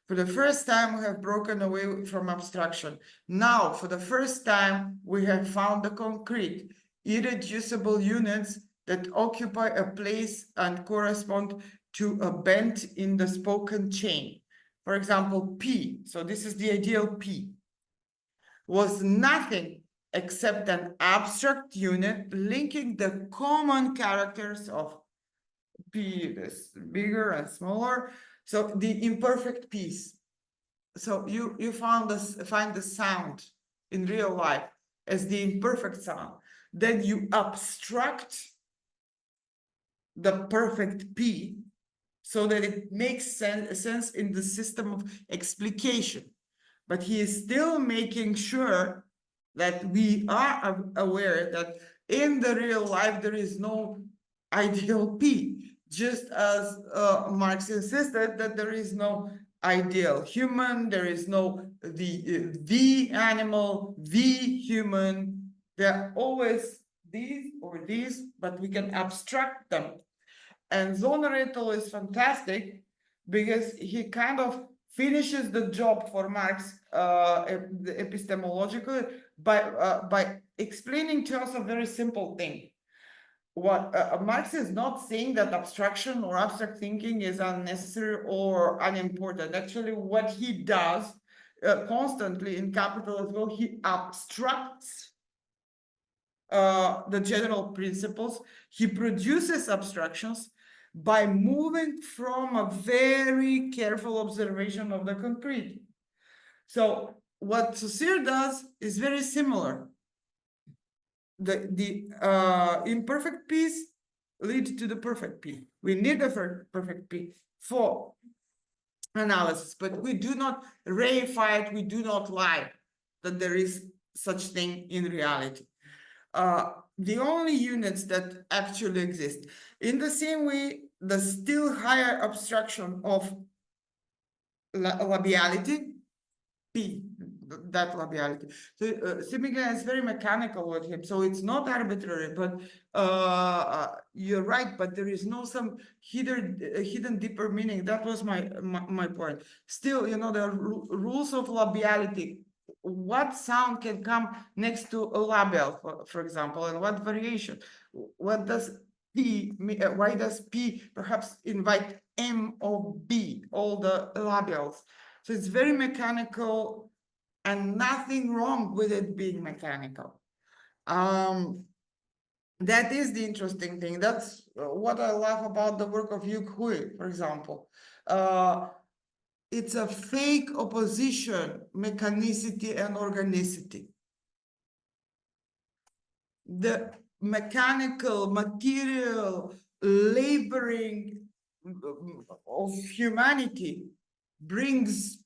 For the first time, we have broken away from abstraction. Now, for the first time, we have found the concrete, irreducible units that occupy a place and correspond to a bend in the spoken chain. For example, P, so this is the ideal P, was nothing except an abstract unit linking the common characters of P, this bigger and smaller, so the imperfect piece. So you find the sound in real life as the imperfect sound. Then you abstract the perfect P so that it makes sense in the system of explication. But he is still making sure that we are aware that in the real life there is no ideal P, just as Marx insisted that there is no ideal human, there is no the animal, the human. They're always these or these, but we can abstract them. And Zoneretto is fantastic because he kind of finishes the job for Marx epistemologically by explaining to us a very simple thing. What Marx is not saying that abstraction or abstract thinking is unnecessary or unimportant. Actually, what he does constantly in Capital as well, he abstracts the general principles. He produces abstractions by moving from a very careful observation of the concrete. So what Saussure does is very similar. The imperfect piece leads to the perfect piece. We need a perfect piece for analysis, but we do not reify it, we do not lie that there is such thing in reality. The only units that actually exist. In the same way, the still higher abstraction of labiality, P, that labiality. So Simiga is very mechanical with him, so it's not arbitrary, but you're right, but there is no some hidden deeper meaning. That was my point. Still, there are rules of labiality. What sound can come next to a labial, for example, and what variation? What does P, why does P perhaps invite M or B, all the labials? So it's very mechanical and nothing wrong with it being mechanical. That is the interesting thing. That's what I love about the work of Yuk Hui, for example. It's a fake opposition, mechanicity and organicity. The mechanical, material, laboring of humanity brings,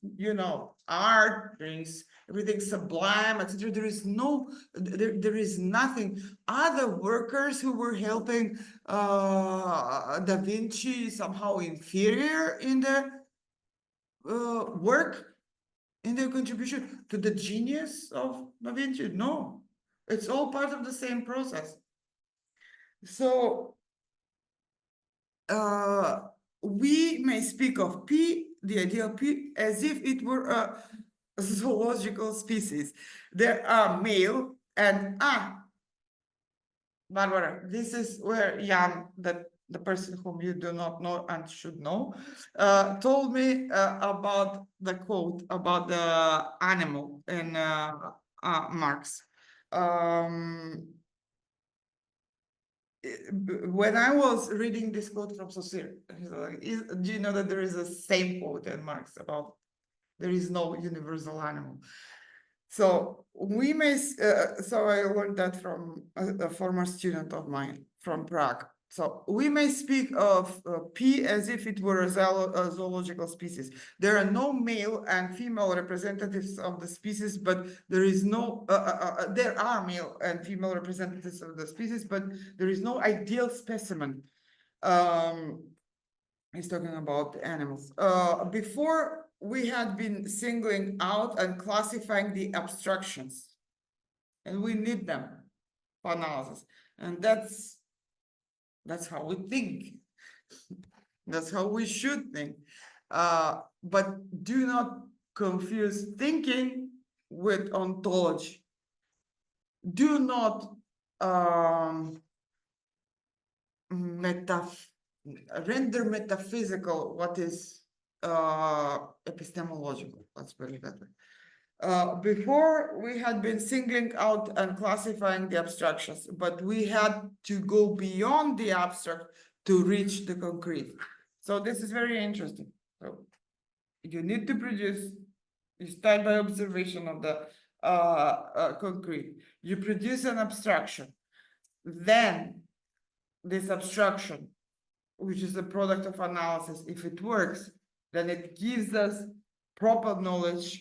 art, brings everything sublime, etc. There is nothing. Other workers who were helping Da Vinci somehow inferior in their work, in their contribution to the genius of Da Vinci. No, it's all part of the same process. So we may speak of P, the idea of P, as if it were a zoological species. There are male and Barbara, this is where Jan, the person whom you do not know and should know, told me about the quote about the animal in Marx. When I was reading this quote from Saussure, he's like, do you know that there is a same quote in Marx about there is no universal animal? So we may, so I learned that from a former student of mine from Prague. So we may speak of P as if it were a zoological species. There are no male and female representatives of the species, but there is no, there are male and female representatives of the species, but there is no ideal specimen. He's talking about animals. Before we had been singling out and classifying the abstractions, and we need them for analysis. And that's how we think. That's how we should think. But do not confuse thinking with ontology. Do not render metaphysical what is epistemological. Let's put it that way. Before we had been singling out and classifying the abstractions, but we had to go beyond the abstract to reach the concrete. So this is very interesting. So you need to produce, you start by observation of the concrete. You produce an abstraction. Then this abstraction, which is a product of analysis, if it works, then it gives us proper knowledge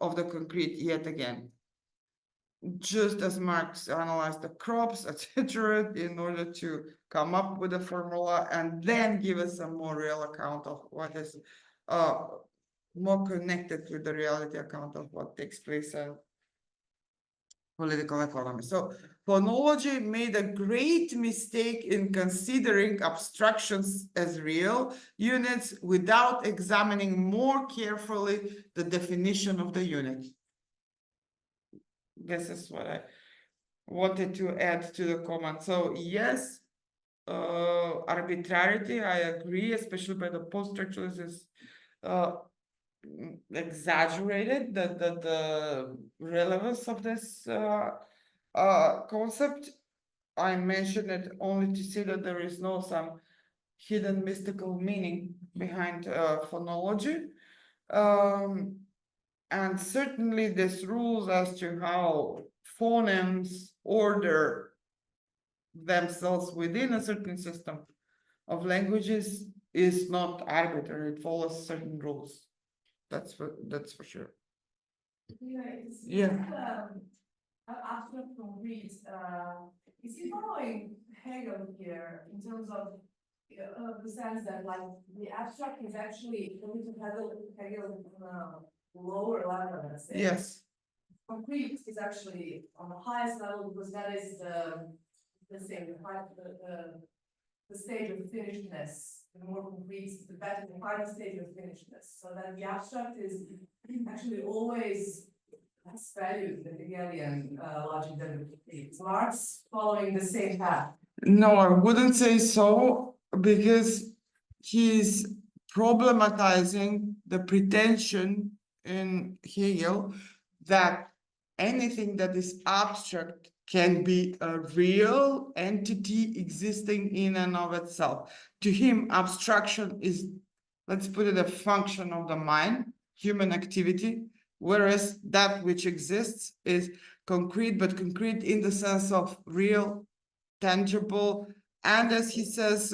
of the concrete yet again. Just as Marx analyzed the crops, etc., in order to come up with a formula and then give us a more real account of what is more connected with the reality account of what takes place in political economy. So phonology made a great mistake in considering abstractions as real units without examining more carefully the definition of the unit. This is what I wanted to add to the comment. So yes, arbitrarity, I agree, especially by the post-structuralists, is exaggerated the relevance of this concept. I mention it only to see that there is no some hidden mystical meaning behind phonology. And certainly this rules as to how phonemes order themselves within a certain system of languages is not arbitrary. It follows certain rules. That's for sure. Yeah. After concrete, is he following Hegel here in terms of the sense that like the abstract is actually going to Hegel on a lower level, let's say. Yes. Concrete is actually on the highest level because that is the same, the stage of finishedness. The more complete, the better, the final stage of finishedness. So that the abstract is actually always less valued than the Hegelian logic than the complete. Marx following the same path. No, I wouldn't say so, because he's problematizing the pretension in Hegel that anything that is abstract can be a real entity existing in and of itself. To him, abstraction is, let's put it, a function of the mind, human activity, whereas that which exists is concrete, but concrete in the sense of real, tangible, and as he says,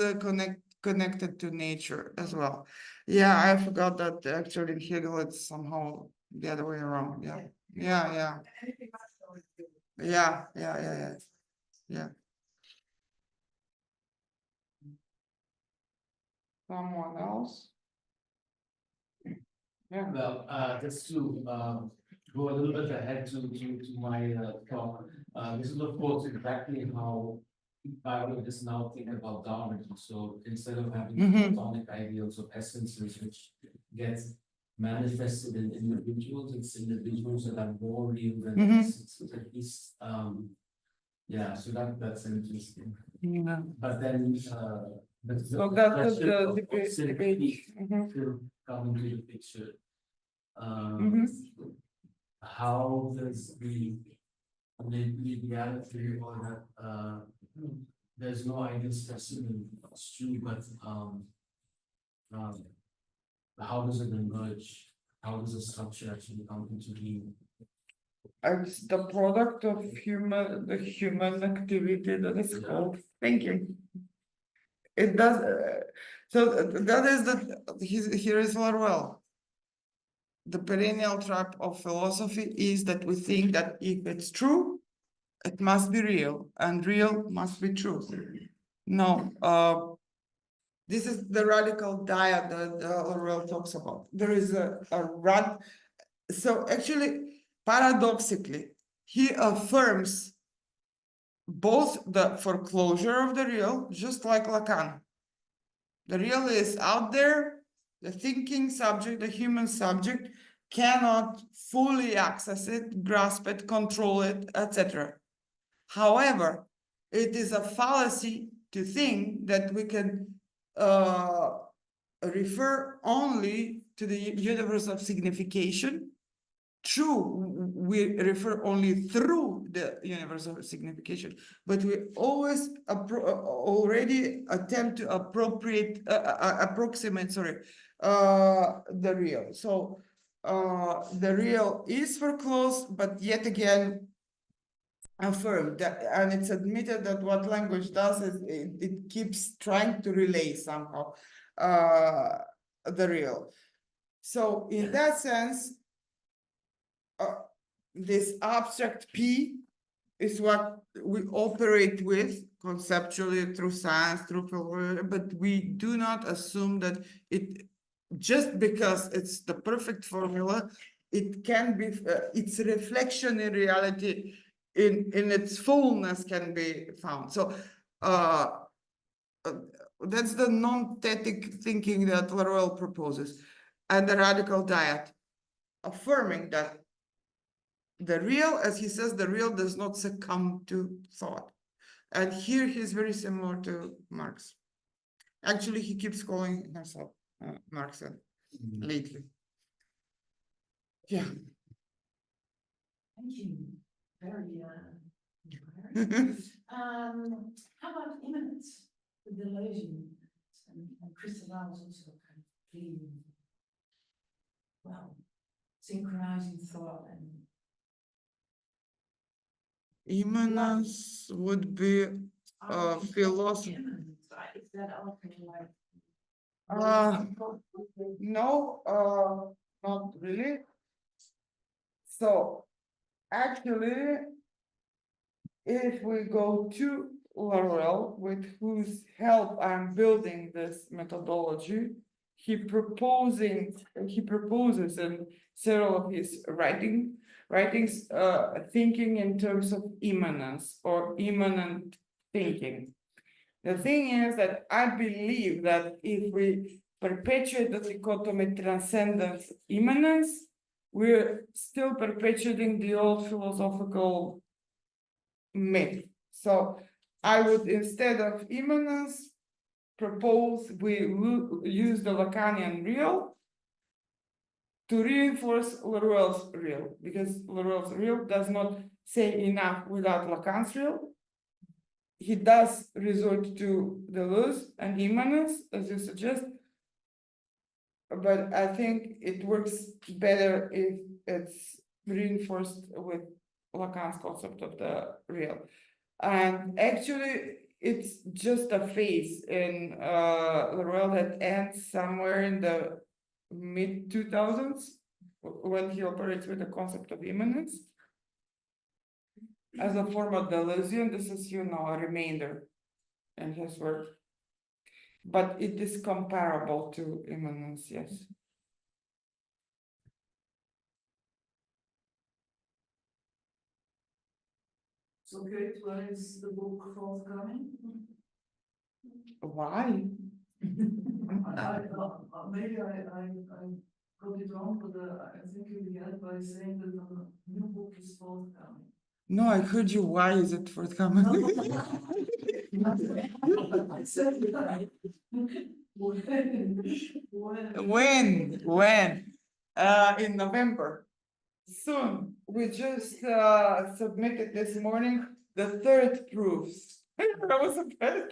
connected to nature as well. Yeah, I forgot that actually in Hegel it's somehow the other way around. Yeah. Yeah. Someone else? Yeah. Well, just to go a little bit ahead to my talk, this is of course exactly how I would just now think about Darwin, so instead of having Mhm. Platonic ideals of essences which get manifested in individuals, it's individuals that are more real than Mhm. essences, at least, yeah, so that's interesting. Yeah. But then, So that's question the of debate. synthetic Mhm. will come into the picture. Mhm. How does the reality or that there's no ideal specimen, it's true, but um, how does it emerge? How does a structure actually come into being? It's the product of the human activity that is Yeah. called thinking. It does, so that is here is Laruelle. The perennial trap of philosophy is that we think that if it's true, it must be real, and real must be true. No, this is the radical diet that Laruelle talks about. There is so actually, paradoxically, he affirms both the foreclosure of the real, just like Lacan. The real is out there, the thinking subject, the human subject cannot fully access it, grasp it, control it, etc. However, it is a fallacy to think that we can refer only to the universe of signification. True, we refer only through the universe of signification, but we always already attempt to approximate, the real. So the real is foreclosed, but yet again affirmed that, and it's admitted that what language does is it keeps trying to relay somehow the real. So in that sense, this abstract P is what we operate with conceptually through science, through philosophy, but we do not assume that it, just because it's the perfect formula, it can be, its reflection in reality in its fullness can be found. So that's the non-thetic thinking that Laruelle proposes, and the radical diet, affirming that the real, as he says, the real does not succumb to thought. And here he's very similar to Marx. Actually, he keeps calling himself Marxian lately. Yeah. Thank you. Very inspiring. How about immanence, the delusion, and Christopher's also kind of being, well, synchronizing thought and Immanence would be philosophy. immanence, right? Is that all kind of like? No, not really. So actually, if we go to Laruelle, with whose help I'm building this methodology, he proposes in several of his writings, thinking in terms of immanence or immanent thinking. The thing is that I believe that if we perpetuate the dichotomy transcendence immanence, we're still perpetuating the old philosophical myth. So I would, instead of immanence, propose we use the Lacanian real to reinforce Laruelle's real, because Laruelle's real does not say enough without Lacan's real. He does resort to Deleuze and immanence, as you suggest, but I think it works better if it's reinforced with Lacan's concept of the real. And actually, it's just a phase in Laruelle that ends somewhere in the mid 2000s when he operates with the concept of immanence as a form of Deleuzian. This is, a remainder in his work, but it is comparable to immanence, yes. So Kate, when is the book forthcoming? Why? Maybe I got it wrong, but I think you began by saying that a new book is forthcoming. No, I heard you. Why is it forthcoming? I said that. When? In November. Soon. We just submitted this morning the third proofs. That was a bad.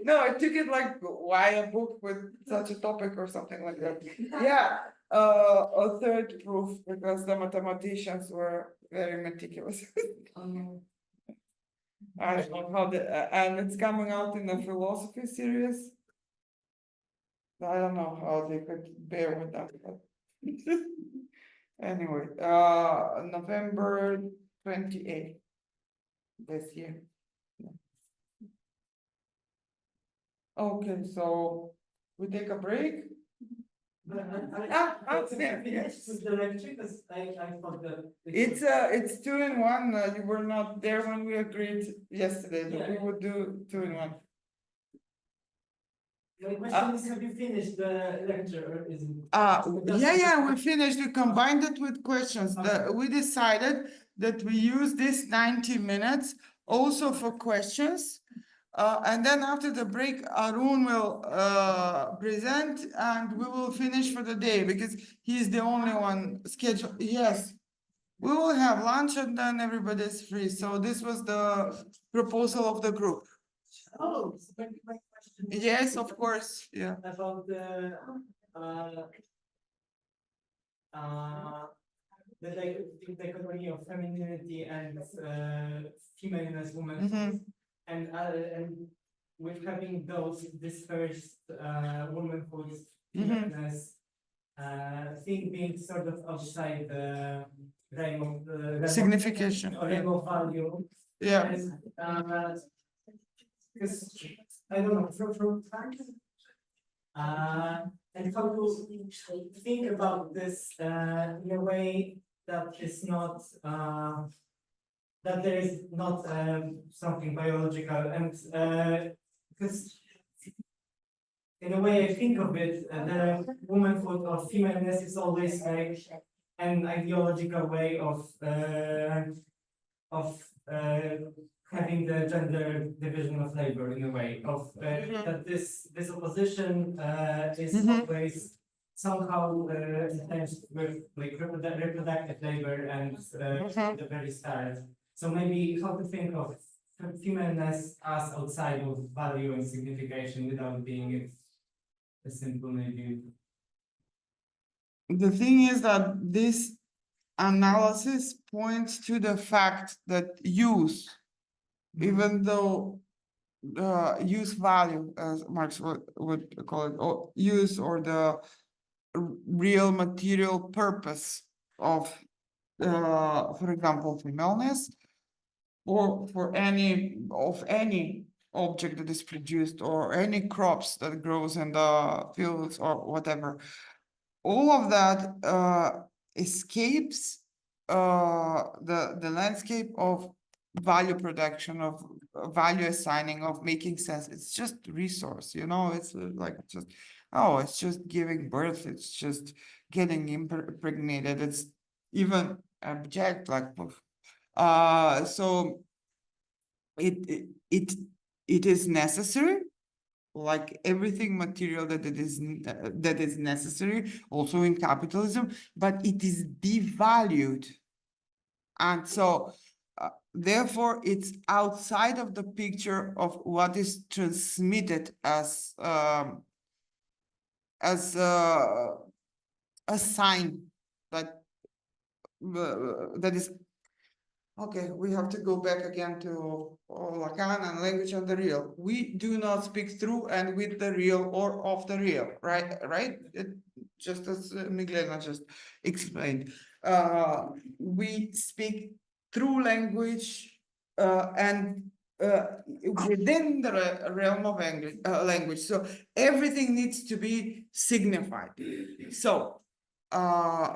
No, I took it like, why a book with such a topic or something like that. Yeah, a third proof because the mathematicians were very meticulous. I don't know how and it's coming out in the philosophy series. I don't know how they could bear with that, but anyway, November 28th this year. Okay, so we take a break. Yes. With the lecture, because I thought that. It's 2-in-1. You were not there when we agreed yesterday that we would do 2-in-1. My question is, have you finished the lecture or is it? Yeah, we finished. We combined it with questions. We decided that we use this 90 minutes also for questions. And then after the break, Arun will present and we will finish for the day because he's the only one scheduled. Yes. We will have lunch and then everybody's free. So this was the proposal of the group. Oh, so my question. Yes, of course. Yeah. About the dichotomy of femininity and femaleness, womanhood, and with having this first womanhood, femaleness thing being sort of outside the realm of the Signification. or realm of value. Yeah. Because I don't know from and how to think about this in a way that is not that there is not something biological, and because in a way I think of it, the womanhood or femaleness is always like an ideological way of having the gender division of labor in a way of that this opposition is always somehow attached with like reproductive labor and the very start. So maybe how to think of femaleness as outside of value and signification without being a simple maybe. The thing is that this analysis points to the fact that use, even though use value, as Marx would call it, or use or the real material purpose of, for example, femaleness, or for any object that is produced or any crops that grows in the fields or whatever. All of that escapes the landscape of value production, of value assigning, of making sense. It's just resource, it's like just, oh, it's just giving birth, it's just getting impregnated, it's even abject, like so it is necessary, like everything material that is necessary also in capitalism, but it is devalued, and so therefore it's outside of the picture of what is transmitted as a sign that is. Okay, we have to go back again to Lacan and language and the real. We do not speak through and with the real or of the real, right? Just as Miglena just explained. We speak through language and within the realm of language. So everything needs to be signified. So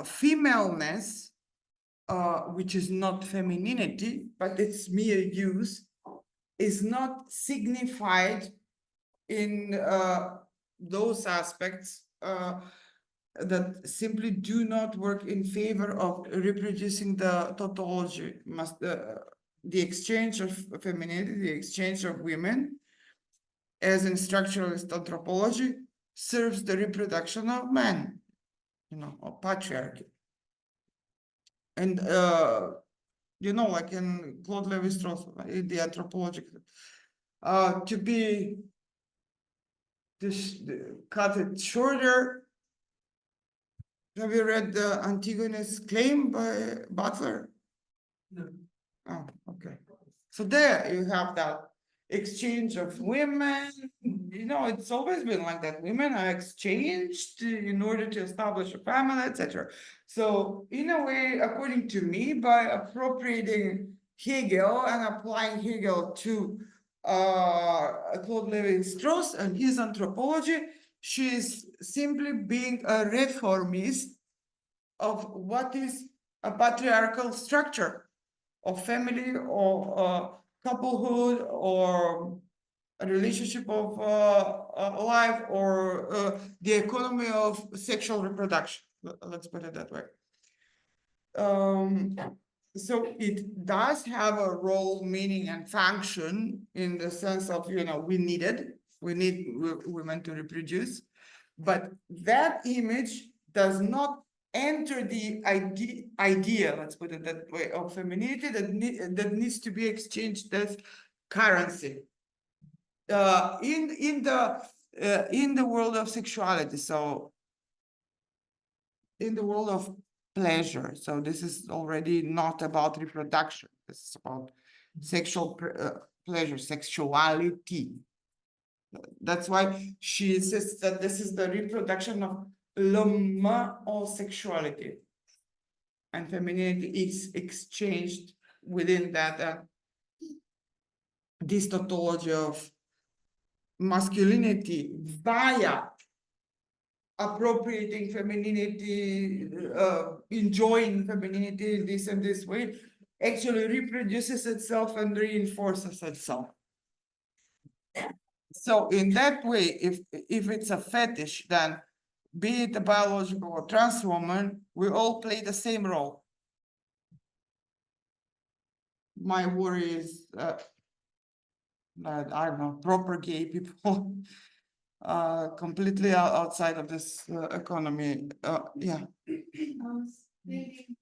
femaleness which is not femininity, but it's mere use, is not signified in those aspects that simply do not work in favor of reproducing the tautology, the exchange of femininity, the exchange of women, as in structuralist anthropology, serves the reproduction of men, of patriarchy. And like in Claude Lévi-Strauss, in the anthropological, to be cut it shorter. Have you read the Antigone's Claim by Butler? No. Oh, okay. So there you have that exchange of women. It's always been like that. Women are exchanged in order to establish a family, etc. So in a way, according to me, by appropriating Hegel and applying Hegel to Claude Lévi-Strauss and his anthropology, she is simply being a reformist of what is a patriarchal structure of family or couplehood or a relationship of life or the economy of sexual reproduction. Let's put it that way. So it does have a role, meaning, and function in the sense of, we need women to reproduce, but that image does not enter the idea, let's put it that way, of femininity that needs to be exchanged as currency in the world of sexuality. So in the world of pleasure. So this is already not about reproduction. This is about sexual pleasure, sexuality. That's why she says that this is the reproduction of l'homme en sexuality. And femininity is exchanged within that this tautology of masculinity via appropriating femininity, enjoying femininity in this and this way, actually reproduces itself and reinforces itself. So in that way, if it's a fetish, then be it a biological or trans woman, we all play the same role. My worry is that I don't know, proper gay people completely outside of this economy. Yeah. I was thinking,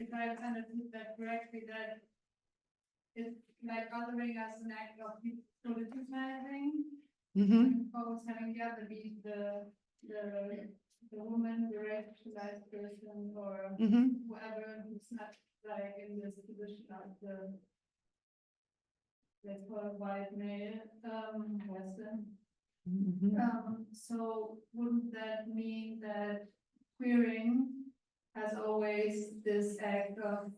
if I understood that correctly, that it's like othering as an act of politicizing, almost having the other be the woman, the racialized person, or whoever who's not like in this position of the, let's call it white male, Western. So wouldn't that mean that queering has always this act of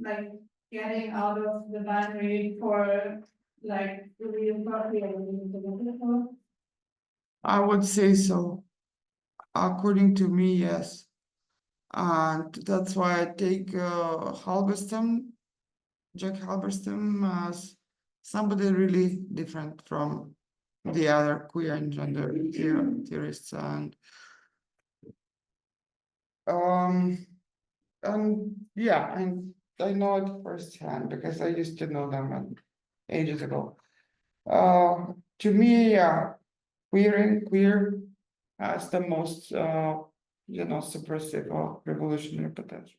like getting out of the binary for like reappropriating the political? I would say so. According to me, yes. And that's why I take Jack Halberstam, as somebody really different from the other queer and gender theorists. And yeah, and I know it firsthand because I used to know them ages ago. To me, queer has the most, subversive or revolutionary potential.